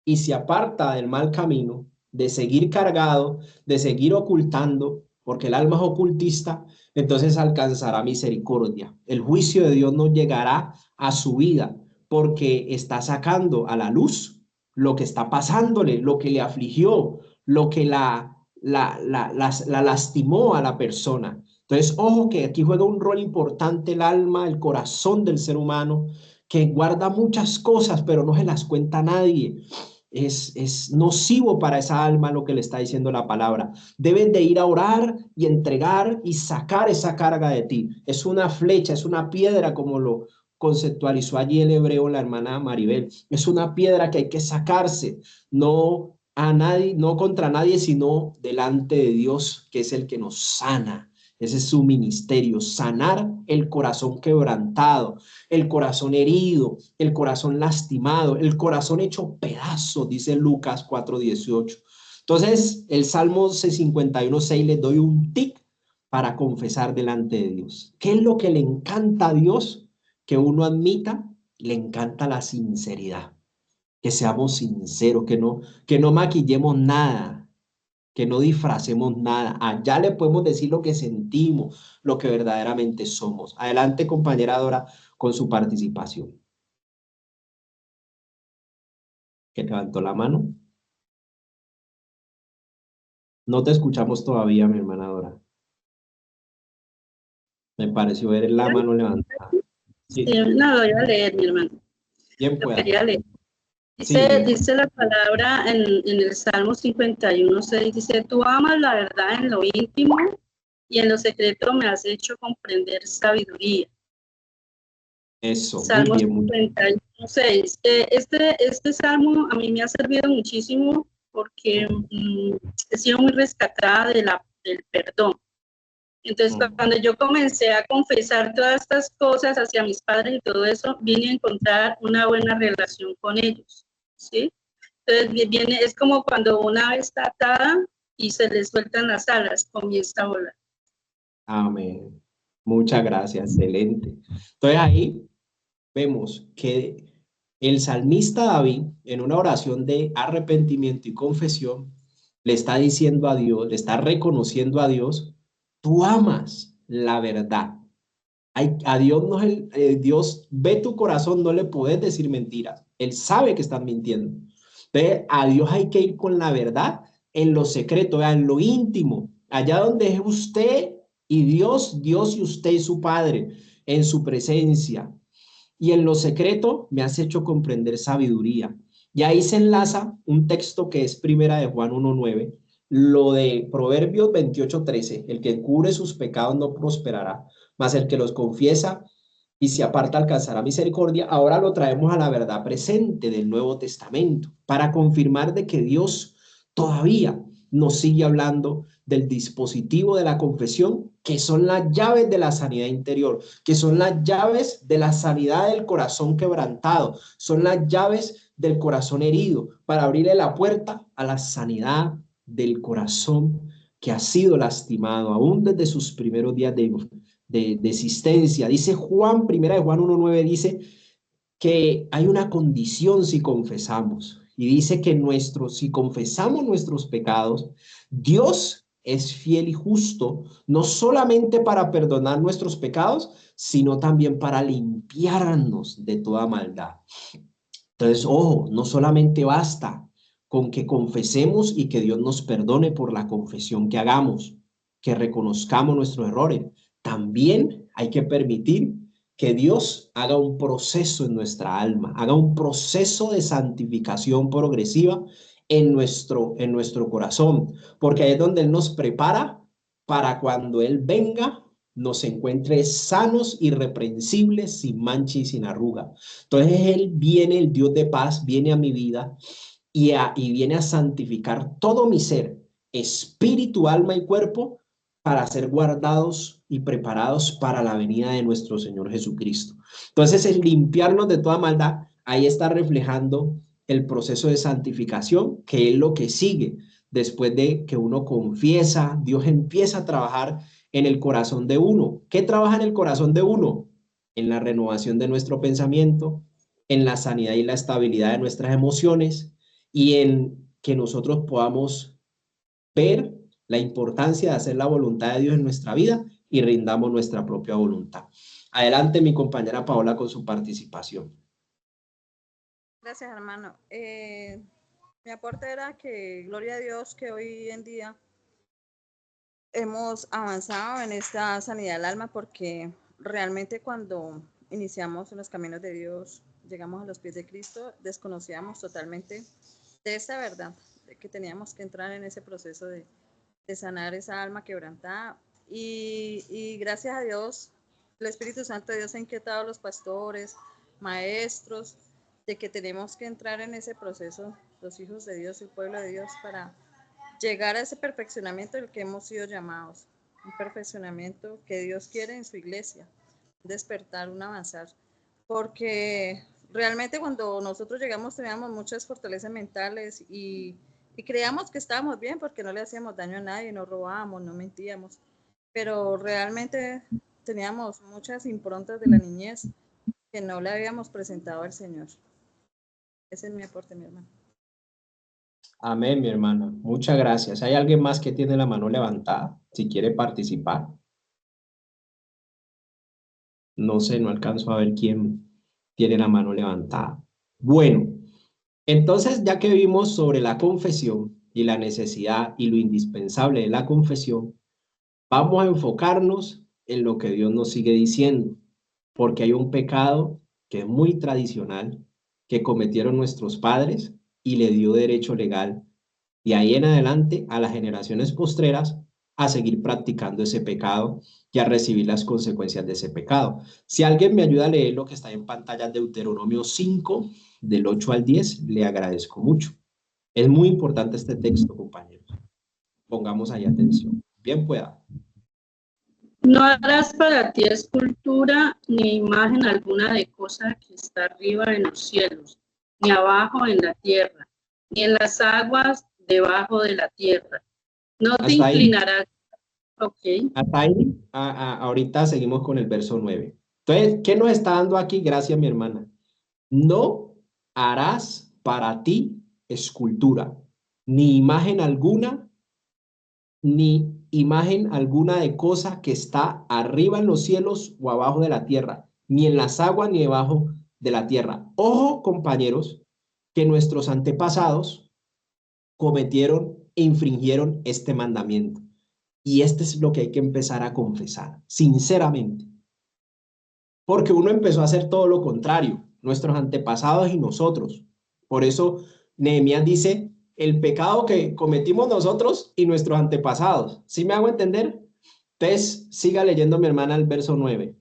y se aparta del mal camino, de seguir cargado, de seguir ocultando, porque el alma es ocultista, entonces alcanzará misericordia. El juicio de Dios no llegará a su vida porque está sacando a la luz lo que está pasándole, lo que le afligió, lo que la lastimó a la persona. Entonces, ojo que aquí juega un rol importante el alma, el corazón del ser humano, que guarda muchas cosas, pero no se las cuenta a nadie. Es nocivo para esa alma lo que le está diciendo la palabra. Deben de ir a orar y entregar y sacar esa carga de ti. Es una flecha, es una piedra, como lo conceptualizó allí el hebreo la hermana Maribel. Es una piedra que hay que sacarse, no a nadie, no contra nadie, sino delante de Dios, que es el que nos sana. Ese es su ministerio, sanar el corazón quebrantado, el corazón herido, el corazón lastimado, el corazón hecho pedazos, dice Lucas 4:18. Entonces, el Salmo 51:6 les doy un tic para confesar delante de Dios. ¿Qué es lo que le encanta a Dios? Que uno admita, le encanta la sinceridad. Que seamos sinceros, que no maquillemos nada, que no disfracemos nada. Allá le podemos decir lo que sentimos, lo que verdaderamente somos. Adelante, compañera Dora, con su participación. que levantó la mano. No te escuchamos todavía, mi hermana Dora. Me pareció ver la mano levantada. Sí, Sí, no, lo voy a leer, mi hermano. bien Lo pueda. quería leer. Sí, bien pueda. Dice la palabra en el Salmo 51:6, dice, tú amas la verdad en lo íntimo y en lo secreto me has hecho comprender sabiduría. Eso, muy Salmo bien. 51:6. Este salmo a mí me ha servido muchísimo porque he sido muy rescatada del perdón. Entonces, cuando yo comencé a confesar todas estas cosas hacia mis padres y todo eso, vine a encontrar una buena relación con ellos, ¿sí? Entonces, es como cuando una ave está atada y se le sueltan las alas, comienza a volar. Amén. Muchas gracias, excelente. Entonces ahí vemos que el salmista David, en una oración de arrepentimiento y confesión, le está diciendo a Dios, le está reconociendo a Dios, tú amas la verdad. A Dios, no es Dios ve tu corazón, no le puedes decir mentiras. Él sabe que estás mintiendo. Entonces, a Dios hay que ir con la verdad en lo secreto, en lo íntimo, allá donde es usted y Dios, Dios y usted y su Padre, en su presencia. Y en lo secreto me has hecho comprender sabiduría. Y ahí se enlaza un texto que es primera de Juan 1:9, lo de Proverbios 28:13, el que cubre sus pecados no prosperará, mas el que los confiesa y se aparta alcanzará misericordia. Ahora lo traemos a la verdad presente del Nuevo Testamento para confirmar de que Dios todavía nos sigue hablando del dispositivo de la confesión, que son las llaves de la sanidad interior, que son las llaves de la sanidad del corazón quebrantado, son las llaves del corazón herido, para abrirle la puerta a la sanidad del corazón que ha sido lastimado aún desde sus primeros días de existencia. Dice Juan, primera de Juan 1:9, dice que hay una condición si confesamos. Y dice que si confesamos nuestros pecados, Dios es fiel y justo, no solamente para perdonar nuestros pecados, sino también para limpiarnos de toda maldad. Entonces, ojo, no solamente basta con que confesemos y que Dios nos perdone por la confesión que hagamos, que reconozcamos nuestros errores. También hay que permitir que Dios haga un proceso en nuestra alma, haga un proceso de santificación progresiva en nuestro corazón, porque ahí es donde Él nos prepara para cuando Él venga, nos encuentre sanos, irreprensibles, sin mancha y sin arruga. Entonces Él viene, el Dios de paz, viene a mi vida y viene a santificar todo mi ser, espíritu, alma y cuerpo, para ser guardados y preparados para la venida de nuestro Señor Jesucristo. Entonces, el limpiarnos de toda maldad, ahí está reflejando el proceso de santificación, que es lo que sigue. Después de que uno confiesa, Dios empieza a trabajar en el corazón de uno. ¿Qué trabaja en el corazón de uno? En la renovación de nuestro pensamiento, en la sanidad y la estabilidad de nuestras emociones y en que nosotros podamos ver la importancia de hacer la voluntad de Dios en nuestra vida y rindamos nuestra propia voluntad. Adelante, mi compañera Paola, con su participación. Gracias, hermano. Mi aporte era que, gloria a Dios, que hoy en día hemos avanzado en esta sanidad del alma, porque realmente cuando iniciamos en los caminos de Dios, llegamos a los pies de Cristo, desconocíamos totalmente de esa verdad, de que teníamos que entrar en ese proceso de sanar esa alma quebrantada. Y gracias a Dios, el Espíritu Santo de Dios ha inquietado a los pastores, maestros, de que tenemos que entrar en ese proceso, los hijos de Dios, el pueblo de Dios, para llegar a ese perfeccionamiento del que hemos sido llamados, un perfeccionamiento que Dios quiere en su iglesia, un despertar, un avanzar, porque realmente cuando nosotros llegamos teníamos muchas fortalezas mentales y creíamos que estábamos bien porque no le hacíamos daño a nadie, no robábamos, no mentíamos, pero realmente teníamos muchas improntas de la niñez que no le habíamos presentado al Señor. Ese es mi aporte, mi hermano. Amén, mi hermana. Muchas gracias. ¿Hay alguien más que tiene la mano levantada? Si quiere participar. No sé, no alcanzo a ver quién tiene la mano levantada. Bueno, Entonces, ya que vimos sobre la confesión y la necesidad y lo indispensable de la confesión, vamos a enfocarnos en lo que Dios nos sigue diciendo, porque hay un pecado que es muy tradicional, que cometieron nuestros padres y le dio derecho legal, y ahí en adelante a las generaciones postreras a seguir practicando ese pecado y a recibir las consecuencias de ese pecado. Si alguien me ayuda a leer lo que está en pantalla, Deuteronomio 5, del 8 al 10, le agradezco mucho. Es muy importante este texto, compañeros. Pongamos ahí atención. Bien pueda. No harás para ti escultura ni imagen alguna de cosa que está arriba en los cielos, ni abajo en la tierra, ni en las aguas debajo de la tierra. No te Hasta ahí. inclinarás. Ok. Hasta ahí, ahorita seguimos con el verso 9. Entonces, ¿qué nos está dando aquí? Gracias, mi hermana. No harás para ti escultura, ni imagen alguna, ni imagen alguna de cosa que está arriba en los cielos o abajo de la tierra, ni en las aguas ni debajo de la tierra. Ojo, compañeros, que nuestros antepasados cometieron e infringieron este mandamiento. Y este es lo que hay que empezar a confesar, sinceramente. Porque uno empezó a hacer todo lo contrario, nuestros antepasados y nosotros. Por eso Nehemías dice, el pecado que cometimos nosotros y nuestros antepasados. ¿Sí me hago entender? Entonces, siga leyendo mi hermana el verso 9.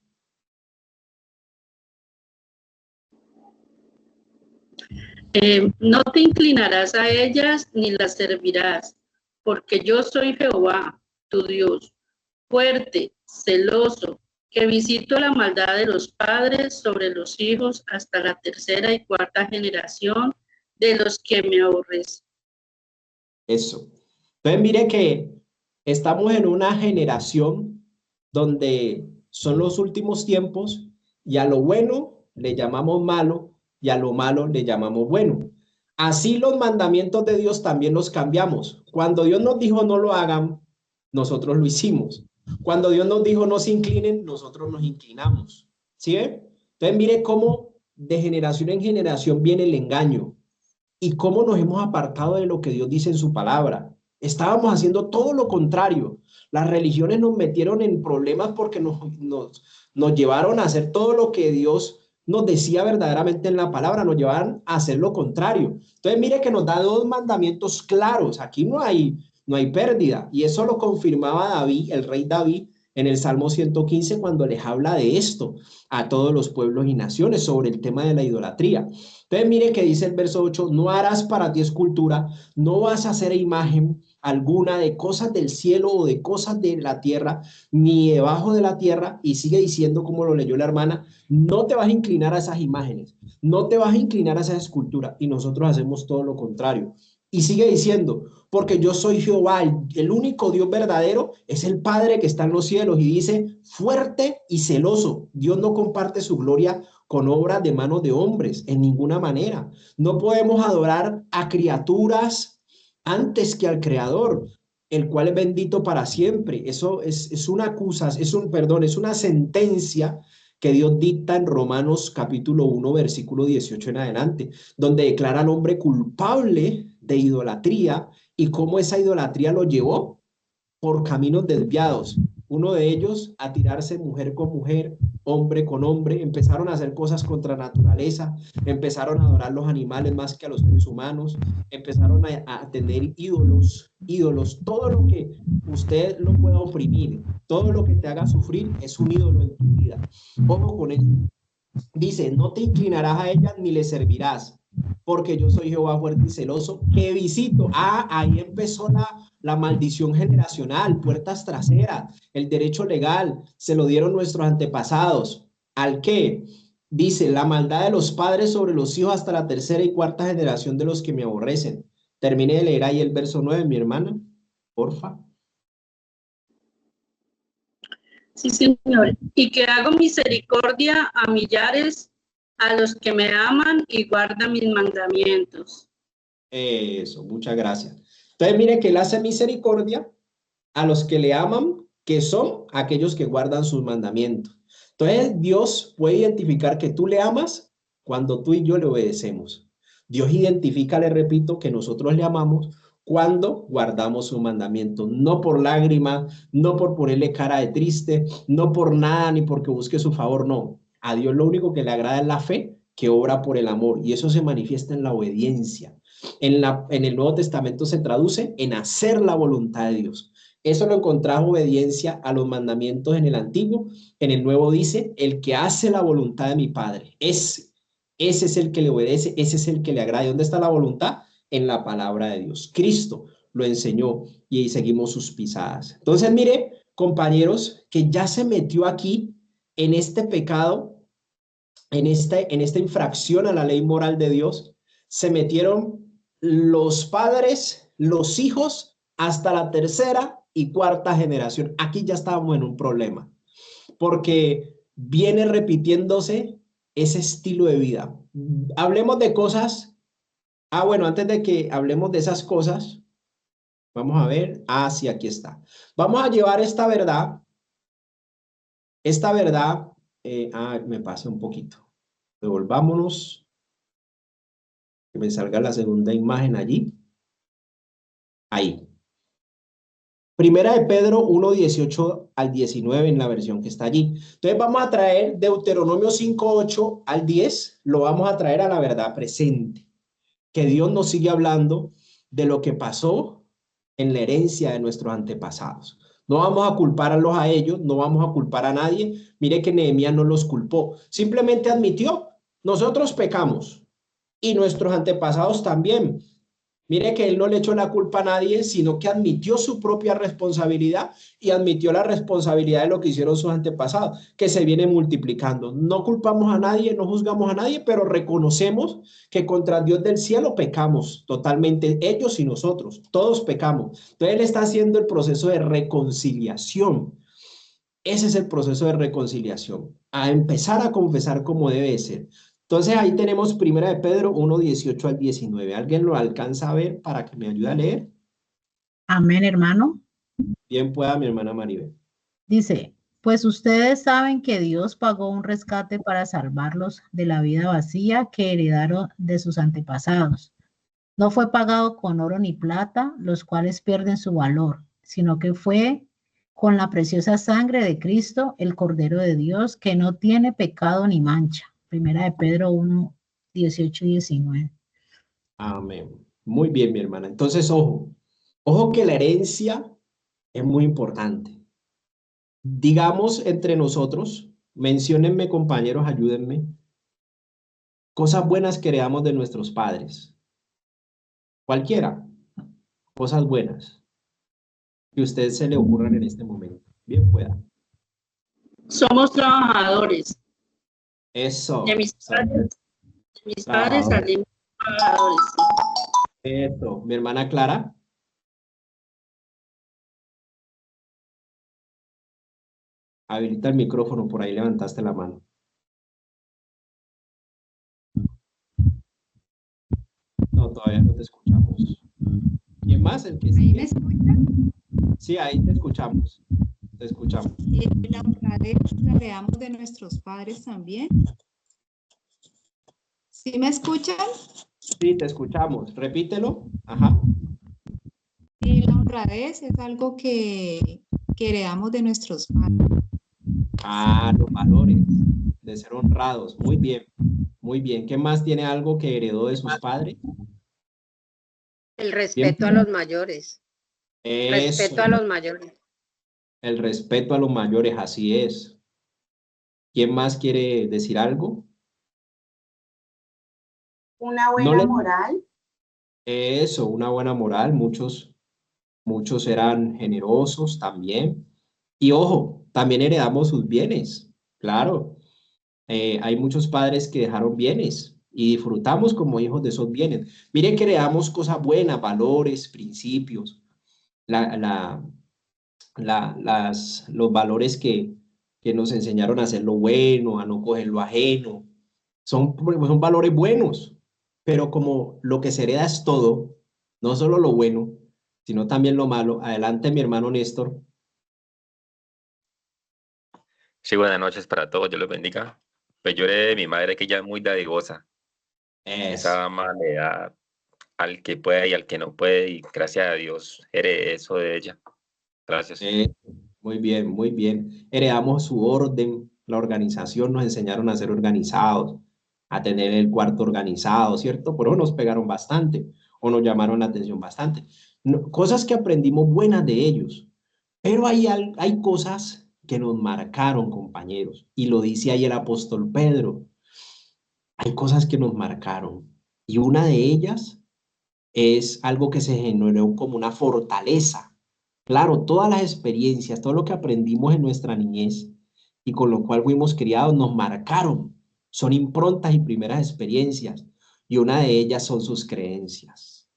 No te inclinarás a ellas ni las servirás, porque yo soy Jehová, tu Dios, fuerte, celoso, que visito la maldad de los padres sobre los hijos hasta la tercera y cuarta generación de los que me aborrecen. Eso. Entonces, mire que estamos en una generación donde son los últimos tiempos y a lo bueno le llamamos malo y a lo malo le llamamos bueno. Así los mandamientos de Dios también los cambiamos. Cuando Dios nos dijo no lo hagan, nosotros lo hicimos. Cuando Dios nos dijo no se inclinen, nosotros nos inclinamos. ¿Sí ve? Entonces mire cómo de generación en generación viene el engaño y cómo nos hemos apartado de lo que Dios dice en su palabra. Estábamos haciendo todo lo contrario. Las religiones nos metieron en problemas porque nos llevaron a hacer todo lo que Dios nos decía verdaderamente en la palabra, nos llevaron a hacer lo contrario. Entonces mire que nos da dos mandamientos claros. Aquí no hay pérdida. Y eso lo confirmaba David, el rey David, en el Salmo 115 cuando les habla de esto a todos los pueblos y naciones sobre el tema de la idolatría. Entonces mire que dice el verso 8, no harás para ti escultura, no vas a hacer imagen alguna de cosas del cielo o de cosas de la tierra, ni debajo de la tierra, y sigue diciendo como lo leyó la hermana, no te vas a inclinar a esas imágenes, no te vas a inclinar a esas esculturas, y nosotros hacemos todo lo contrario. Y sigue diciendo, porque yo soy Jehová, el único Dios verdadero es el Padre que está en los cielos, y dice, fuerte y celoso. Dios no comparte su gloria con obras de manos de hombres, en ninguna manera. No podemos adorar a criaturas antes que al Creador, el cual es bendito para siempre. Eso es una acusación, es una sentencia que Dios dicta en Romanos capítulo 1, versículo 18 en adelante, donde declara al hombre culpable de idolatría y cómo esa idolatría lo llevó por caminos desviados. Uno de ellos a tirarse mujer con mujer, hombre con hombre, empezaron a hacer cosas contra naturaleza, empezaron a adorar los animales más que a los seres humanos, empezaron a tener ídolos, todo lo que usted lo pueda oprimir, todo lo que te haga sufrir es un ídolo en tu vida. Ojo con eso. Dice, no te inclinarás a ellas ni le servirás, porque yo soy Jehová fuerte y celoso, que visito. Ahí empezó la maldición generacional, puertas traseras, el derecho legal, se lo dieron nuestros antepasados. ¿Al qué? Dice, la maldad de los padres sobre los hijos hasta la tercera y cuarta generación de los que me aborrecen. Termine de leer ahí el verso 9, mi hermana, porfa. Sí, Señor. Y que hago misericordia a millares, a los que me aman y guardan mis mandamientos. Eso, muchas gracias. Entonces, mire que él hace misericordia a los que le aman, que son aquellos que guardan sus mandamientos. Entonces, Dios puede identificar que tú le amas cuando tú y yo le obedecemos. Dios identifica, le repito, que nosotros le amamos cuando guardamos su mandamiento, no por lágrimas, no por ponerle cara de triste, no por nada, ni porque busque su favor, no. A Dios lo único que le agrada es la fe que obra por el amor, y eso se manifiesta en la obediencia. En el Nuevo Testamento se traduce en hacer la voluntad de Dios. Eso lo encontrás obediencia a los mandamientos en el Antiguo. En el Nuevo dice, el que hace la voluntad de mi Padre, ese es el que le obedece, ese es el que le agrada. ¿Y dónde está la voluntad? En la palabra de Dios. Cristo lo enseñó y seguimos sus pisadas. Entonces, mire, compañeros, que ya se metió aquí en este pecado, en esta infracción a la ley moral de Dios, se metieron los padres, los hijos, hasta la tercera y cuarta generación. Aquí ya estábamos en un problema, porque viene repitiéndose ese estilo de vida. Hablemos de cosas. Bueno, antes de que hablemos de esas cosas, vamos a ver. Sí, aquí está. Vamos a llevar esta verdad. Me pasé un poquito. Devolvámonos. Que me salga la segunda imagen allí. Ahí. Primera de Pedro 1, 18 al 19 en la versión que está allí. Entonces vamos a traer Deuteronomio 5, 8 al 10. Lo vamos a traer a la verdad presente. Que Dios nos sigue hablando de lo que pasó en la herencia de nuestros antepasados. No vamos a culparlos a ellos, no vamos a culpar a nadie. Mire que Nehemías no los culpó. Simplemente admitió, nosotros pecamos y nuestros antepasados también. Mire que él no le echó la culpa a nadie, sino que admitió su propia responsabilidad y admitió la responsabilidad de lo que hicieron sus antepasados, que se viene multiplicando. No culpamos a nadie, no juzgamos a nadie, pero reconocemos que contra Dios del cielo pecamos totalmente, ellos y nosotros, todos pecamos. Entonces él está haciendo el proceso de reconciliación. Ese es el proceso de reconciliación, a empezar a confesar como debe ser. Entonces ahí tenemos Primera de Pedro 1, 18 al 19. ¿Alguien lo alcanza a ver para que me ayude a leer? Amén, hermano. Bien pueda mi hermana Maribel. Dice, pues ustedes saben que Dios pagó un rescate para salvarlos de la vida vacía que heredaron de sus antepasados. No fue pagado con oro ni plata, los cuales pierden su valor, sino que fue con la preciosa sangre de Cristo, el Cordero de Dios, que no tiene pecado ni mancha. Primera de Pedro 1, 18 y 19. Amén. Muy bien, mi hermana. Entonces, ojo que la herencia es muy importante. Digamos entre nosotros, menciónenme, compañeros, ayúdenme, cosas buenas que heredamos de nuestros padres. Cualquiera, cosas buenas que a usted se le ocurran en este momento. Bien pueda. Somos trabajadores. Eso. De mis padres salimos trabajadores. Eso. Mi hermana Clara. Habilita el micrófono, por ahí levantaste la mano. No, todavía no te escuchamos. ¿Quién más? ¿El que sigue? ¿Ahí me escuchan? Sí, ahí te escuchamos. Te escuchamos. La honradez la heredamos de nuestros padres también. ¿Sí me escuchan? Sí, te escuchamos. Repítelo. Ajá. Y la honradez es algo que heredamos de nuestros padres. Los valores de ser honrados. Muy bien. Muy bien. ¿Qué más tiene algo que heredó de sus padres? El respeto a los mayores. Eso. Respeto a los mayores. El respeto a los mayores, así es. ¿Quién más quiere decir algo? Una buena moral. Eso, una buena moral. Muchos eran generosos también. Y ojo, también heredamos sus bienes. Claro, hay muchos padres que dejaron bienes y disfrutamos como hijos de esos bienes. Miren que heredamos cosas buenas, valores, principios. Los valores que nos enseñaron a hacer lo bueno, a no coger lo ajeno. Son valores buenos, pero como lo que se hereda es todo, no solo lo bueno, sino también lo malo. Adelante, mi hermano Néstor. Sí, buenas noches para todos, Dios los bendiga. Pues yo heredé de mi madre, que ella es muy dadivosa. Eso. dama le da al que puede y al que no puede, y gracias a Dios heredé eso de ella. Gracias. Muy bien, muy bien. Heredamos su orden, la organización, nos enseñaron a ser organizados, a tener el cuarto organizado, ¿cierto? Por eso nos pegaron bastante o nos llamaron la atención bastante. Cosas que aprendimos buenas de ellos, pero hay cosas que nos marcaron, compañeros, y lo dice ahí el apóstol Pedro. Hay cosas que nos marcaron y una de ellas es algo que se generó como una fortaleza. Claro, todas las experiencias, todo lo que aprendimos en nuestra niñez y con lo cual fuimos criados nos marcaron. Son improntas y primeras experiencias y una de ellas son sus creencias.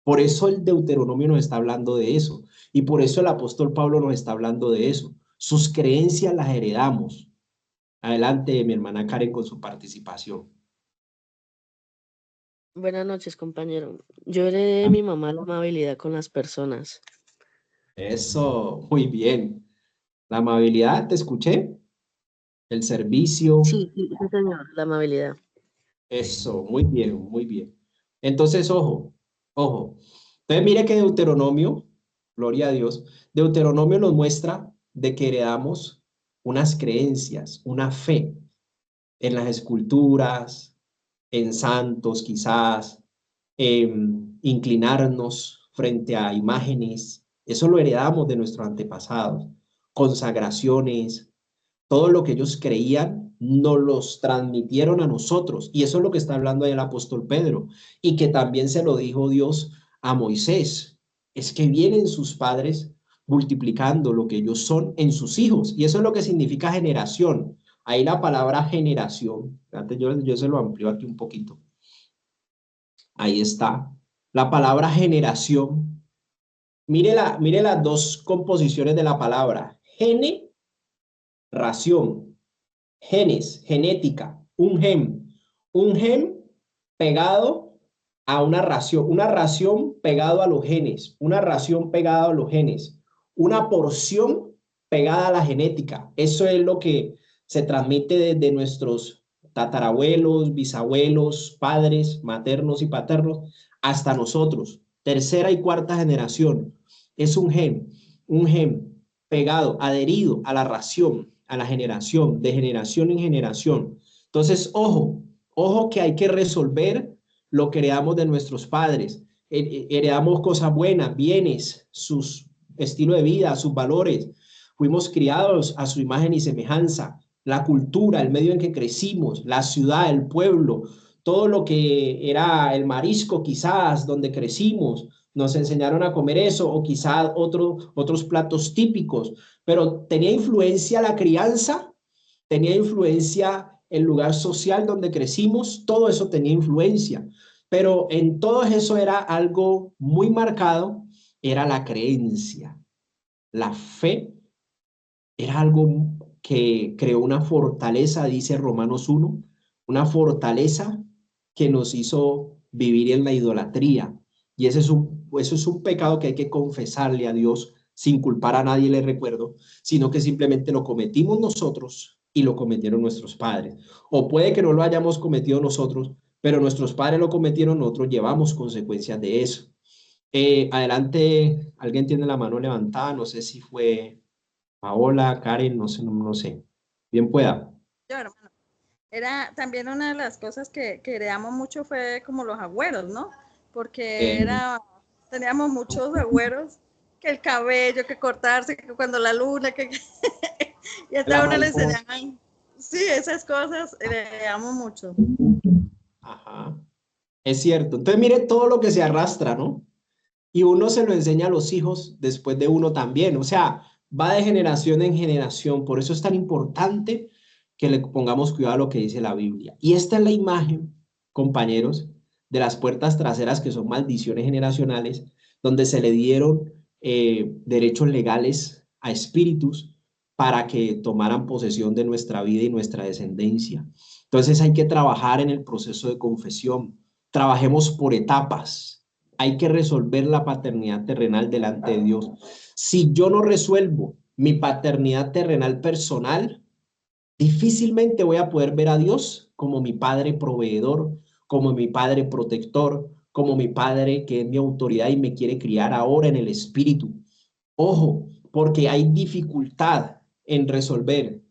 Por eso el Deuteronomio nos está hablando de eso y por eso el apóstol Pablo nos está hablando de eso. Sus creencias las heredamos. Adelante, mi hermana Karen, con su participación. Buenas noches, compañero. Yo heredé de mi mamá la amabilidad con las personas. Eso, muy bien. La amabilidad, ¿te escuché? El servicio. Sí, sí, señor, la amabilidad. Eso, muy bien, muy bien. Entonces, ojo, ojo. Entonces, mire que Deuteronomio, gloria a Dios, Deuteronomio nos muestra de que heredamos unas creencias, una fe en las esculturas, en santos quizás, inclinarnos frente a imágenes. Eso lo heredamos de nuestros antepasados. Consagraciones, todo lo que ellos creían, nos los transmitieron a nosotros. Y eso es lo que está hablando ahí el apóstol Pedro. Y que también se lo dijo Dios a Moisés. Es que vienen sus padres multiplicando lo que ellos son en sus hijos. Y eso es lo que significa generación. Ahí la palabra generación. Antes yo se lo amplío aquí un poquito. Ahí está. La palabra generación. Mire las dos composiciones de la palabra. Ración, genes, genética, un gen pegado a una ración pegado a los genes, una ración pegada a los genes, una porción pegada a la genética. Eso es lo que se transmite desde nuestros tatarabuelos, bisabuelos, padres, maternos y paternos, hasta nosotros. Tercera y cuarta generación. Es un gen pegado, adherido a la ración, a la generación, de generación en generación. Entonces, ojo que hay que resolver lo que heredamos de nuestros padres. Heredamos cosas buenas, bienes, sus estilo de vida, sus valores. Fuimos criados a su imagen y semejanza. La cultura, el medio en que crecimos, la ciudad, el pueblo, todo lo que era el marisco quizás, donde crecimos, nos enseñaron a comer eso, o quizás otros platos típicos, pero tenía influencia la crianza, tenía influencia el lugar social donde crecimos, todo eso tenía influencia, pero en todo eso era algo muy marcado, era la creencia, la fe, era algo que creó una fortaleza, dice Romanos 1, una fortaleza que nos hizo vivir en la idolatría. Y eso es un pecado que hay que confesarle a Dios sin culpar a nadie, le recuerdo, sino que simplemente lo cometimos nosotros y lo cometieron nuestros padres. O puede que no lo hayamos cometido nosotros, pero nuestros padres lo cometieron, nosotros llevamos consecuencias de eso. Adelante, alguien tiene la mano levantada, no sé si fue Paola, Karen, no sé. Bien pueda. Yo, hermano, era también una de las cosas que heredamos mucho fue como los agüeros, ¿no? Porque teníamos muchos agüeros, que el cabello, que cortarse, que cuando la luna, y hasta uno le enseñaban, sí, esas cosas heredamos mucho. Ajá, es cierto. Entonces mire todo lo que se arrastra, ¿no? Y uno se lo enseña a los hijos después de uno también, o sea, va de generación en generación. Por eso es tan importante que le pongamos cuidado a lo que dice la Biblia. Y esta es la imagen, compañeros, de las puertas traseras, que son maldiciones generacionales, donde se le dieron derechos legales a espíritus para que tomaran posesión de nuestra vida y nuestra descendencia. Entonces hay que trabajar en el proceso de confesión. Trabajemos por etapas. Hay que resolver la paternidad terrenal delante de Dios. Si yo no resuelvo mi paternidad terrenal personal, difícilmente voy a poder ver a Dios como mi padre proveedor, como mi padre protector, como mi padre que es mi autoridad y me quiere criar ahora en el espíritu. Ojo, porque hay dificultad en resolver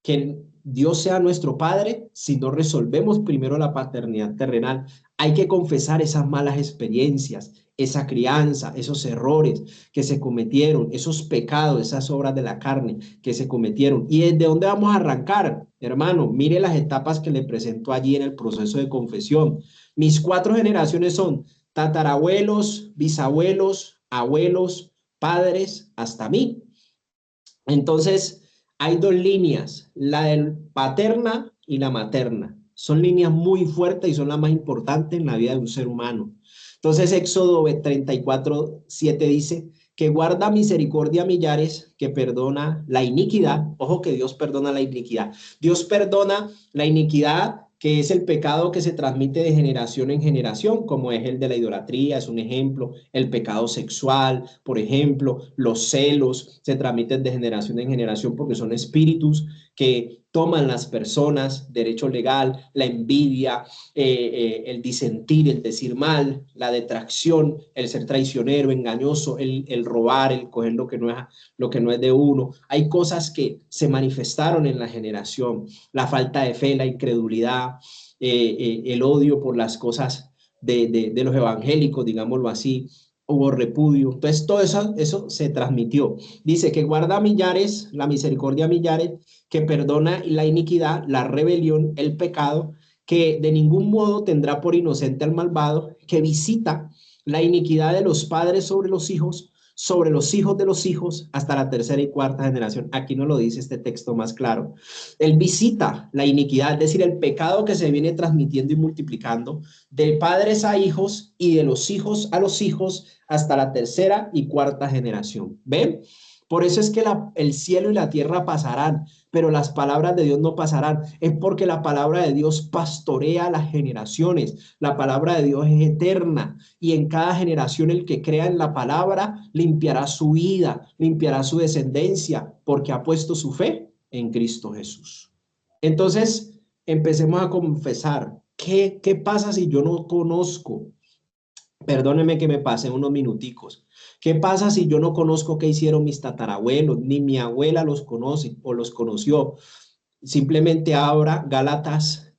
que Dios sea nuestro Padre si no resolvemos primero la paternidad terrenal. Hay que confesar esas malas experiencias, esa crianza, esos errores que se cometieron, esos pecados, esas obras de la carne que se cometieron. ¿Y desde dónde vamos a arrancar? Hermano, mire las etapas que le presento allí en el proceso de confesión. Mis 4 generaciones son tatarabuelos, bisabuelos, abuelos, padres, hasta mí. Entonces, hay 2 líneas, la del paterna y la materna. Son líneas muy fuertes y son las más importantes en la vida de un ser humano. Entonces, Éxodo 34:7 dice que guarda misericordia a millares, que perdona la iniquidad. Ojo que Dios perdona la iniquidad. Dios perdona la iniquidad, que es el pecado que se transmite de generación en generación, como es el de la idolatría, es un ejemplo, el pecado sexual, por ejemplo, los celos se transmiten de generación en generación porque son espíritus que toman las personas, derecho legal, la envidia, el disentir, el decir mal, la detracción, el ser traicionero, engañoso, el robar, el coger lo que no es de uno. Hay cosas que se manifestaron en la generación, la falta de fe, la incredulidad, el odio por las cosas de los evangélicos, digámoslo así, hubo repudio. Entonces todo eso se transmitió. Dice que guarda millares, la misericordia millares, que perdona la iniquidad, la rebelión, el pecado, que de ningún modo tendrá por inocente al malvado, que visita la iniquidad de los padres sobre los hijos de los hijos, hasta la 3ª y 4ª generación. Aquí no lo dice este texto más claro. Él visita la iniquidad, es decir, el pecado que se viene transmitiendo y multiplicando de padres a hijos y de los hijos a los hijos hasta la 3ª y 4ª generación. ¿Ven? Por eso es que el cielo y la tierra pasarán, pero las palabras de Dios no pasarán. Es porque la palabra de Dios pastorea las generaciones. La palabra de Dios es eterna y en cada generación el que crea en la palabra limpiará su vida, limpiará su descendencia, porque ha puesto su fe en Cristo Jesús. Entonces, empecemos a confesar. ¿Qué pasa si yo no conozco? Perdóneme que me pasé unos minuticos. ¿Qué pasa si yo no conozco qué hicieron mis tatarabuelos, ni mi abuela los conoce o los conoció? Simplemente abra Gálatas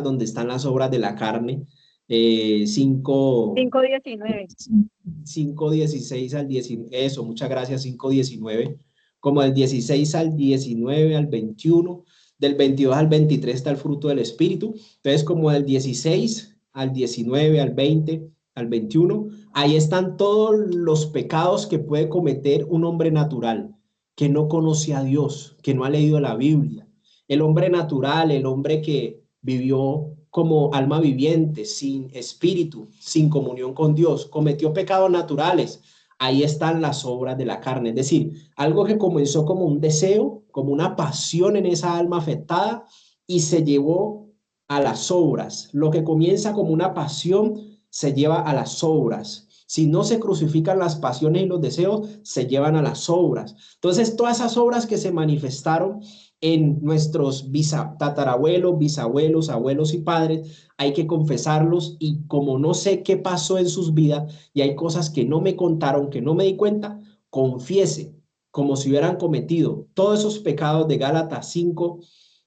donde están las obras de la carne, 5:16 al 19, eso, muchas gracias, 5:19, como del 16 al 19 al 21, del 22 al 23 está el fruto del Espíritu, entonces como del 16 al 19, al 20, al 21, ahí están todos los pecados que puede cometer un hombre natural, que no conoce a Dios, que no ha leído la Biblia. El hombre natural, el hombre que vivió como alma viviente, sin espíritu, sin comunión con Dios, cometió pecados naturales. Ahí están las obras de la carne, es decir, algo que comenzó como un deseo, como una pasión en esa alma afectada y se llevó a las obras. Lo que comienza como una pasión se lleva a las obras. Si no se crucifican las pasiones y los deseos, se llevan a las obras. Entonces, todas esas obras que se manifestaron en nuestros tatarabuelos, bisabuelos, abuelos y padres, hay que confesarlos, y como no sé qué pasó en sus vidas y hay cosas que no me contaron, que no me di cuenta, confiese como si hubieran cometido todos esos pecados de Gálatas 5,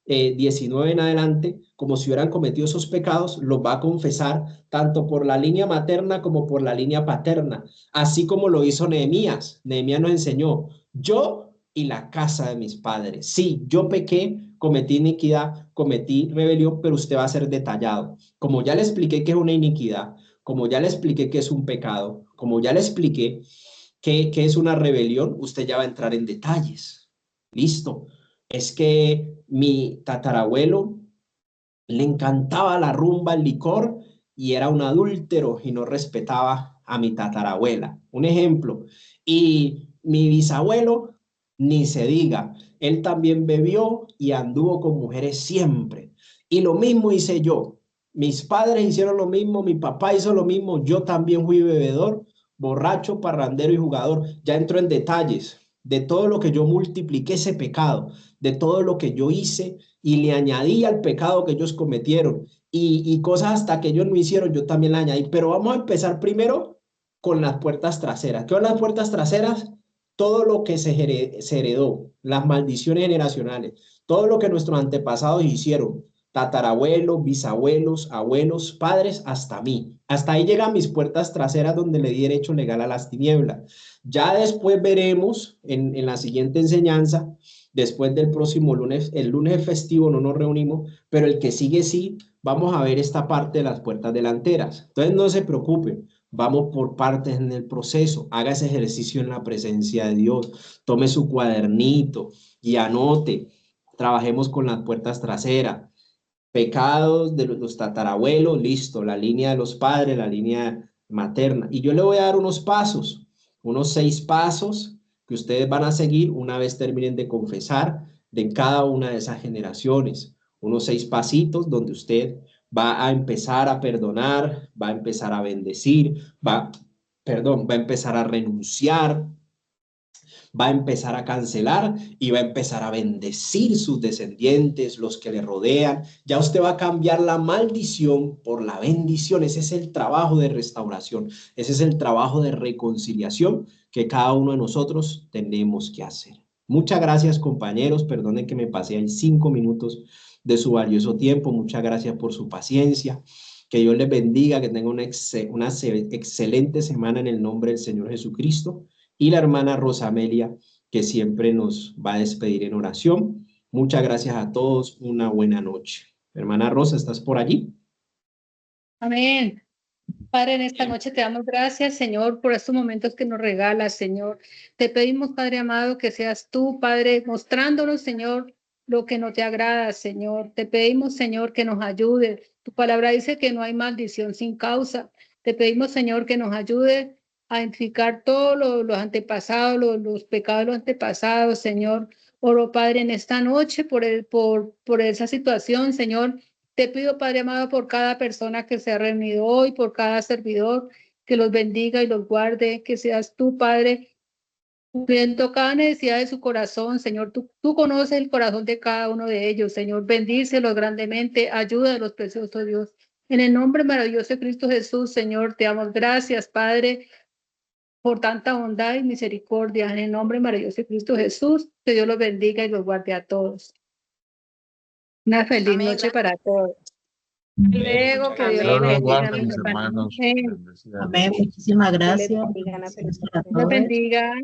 19 en adelante, como si hubieran cometido esos pecados, los va a confesar tanto por la línea materna como por la línea paterna, así como lo hizo Nehemías. Nehemías nos enseñó: yo y la casa de mis padres. Sí, yo pequé, cometí iniquidad, cometí rebelión, pero usted va a ser detallado. Como ya le expliqué que es una iniquidad, como ya le expliqué que es un pecado, como ya le expliqué que es una rebelión, usted ya va a entrar en detalles. Listo. Es que mi tatarabuelo le encantaba la rumba, el licor, y era un adúltero y no respetaba a mi tatarabuela. Un ejemplo. Y mi bisabuelo, ni se diga, él también bebió y anduvo con mujeres siempre. Y lo mismo hice yo. Mis padres hicieron lo mismo, mi papá hizo lo mismo, yo también fui bebedor, borracho, parrandero y jugador. Ya entro en detalles de todo lo que yo multipliqué ese pecado, de todo lo que yo hice y le añadí al pecado que ellos cometieron. y cosas hasta que ellos no hicieron, yo también la añadí. Pero vamos a empezar primero con las puertas traseras. ¿Qué son las puertas traseras? Todo lo que se heredó, las maldiciones generacionales, todo lo que nuestros antepasados hicieron, tatarabuelos, bisabuelos, abuelos, padres, hasta mí. Hasta ahí llegan mis puertas traseras donde le di derecho legal a las tinieblas. Ya después veremos en la siguiente enseñanza, después del próximo lunes, el lunes festivo no nos reunimos, pero el que sigue sí, vamos a ver esta parte de las puertas delanteras. Entonces no se preocupen, vamos por partes en el proceso. Haga ese ejercicio en la presencia de Dios. Tome su cuadernito y anote. Trabajemos con las puertas traseras. Pecados de los tatarabuelos, listo. La línea de los padres, la línea materna. Y yo le voy a dar unos pasos, unos 6 pasos que ustedes van a seguir una vez terminen de confesar de cada una de esas generaciones. Unos 6 pasitos donde usted va a empezar a perdonar, va a empezar a bendecir, va a empezar a renunciar, va a empezar a cancelar y va a empezar a bendecir sus descendientes, los que le rodean. Ya usted va a cambiar la maldición por la bendición. Ese es el trabajo de restauración, ese es el trabajo de reconciliación que cada uno de nosotros tenemos que hacer. Muchas gracias, compañeros. Perdonen que me pasé ahí 5 minutos de su valioso tiempo. Muchas gracias por su paciencia. Que Dios les bendiga, que tengan una excelente semana en el nombre del Señor Jesucristo. Y la hermana Rosamelia, que siempre nos va a despedir en oración. Muchas gracias a todos. Una buena noche. Hermana Rosa, ¿estás por allí? Amén. Padre, en esta noche te damos gracias, Señor, por estos momentos que nos regalas, Señor. Te pedimos, Padre amado, que seas tú, Padre, mostrándonos, Señor, lo que no te agrada, Señor. Te pedimos, Señor, que nos ayude. Tu palabra dice que no hay maldición sin causa. Te pedimos, Señor, que nos ayude a identificar todos los antepasados, los pecados de los antepasados, Señor. Oro, Padre, en esta noche por esa situación, Señor. Te pido, Padre amado, por cada persona que se ha reunido hoy, por cada servidor, que los bendiga y los guarde, que seas tú, Padre, cumpliendo cada necesidad de su corazón, Señor. Tú conoces el corazón de cada uno de ellos, Señor. Bendícelos grandemente, ayúdalos, precioso Dios. En el nombre maravilloso de Cristo Jesús, Señor, te damos gracias, Padre, por tanta bondad y misericordia. En el nombre maravilloso de Cristo Jesús, que Dios los bendiga y los guarde a todos. Una feliz noche para todos. Luego, que Dios los bendiga, mis hermanos. Amén. Muchísimas gracias. Dios bendiga.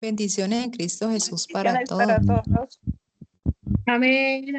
Bendiciones en Cristo Jesús para Bendiciones para todos. todos. Amén.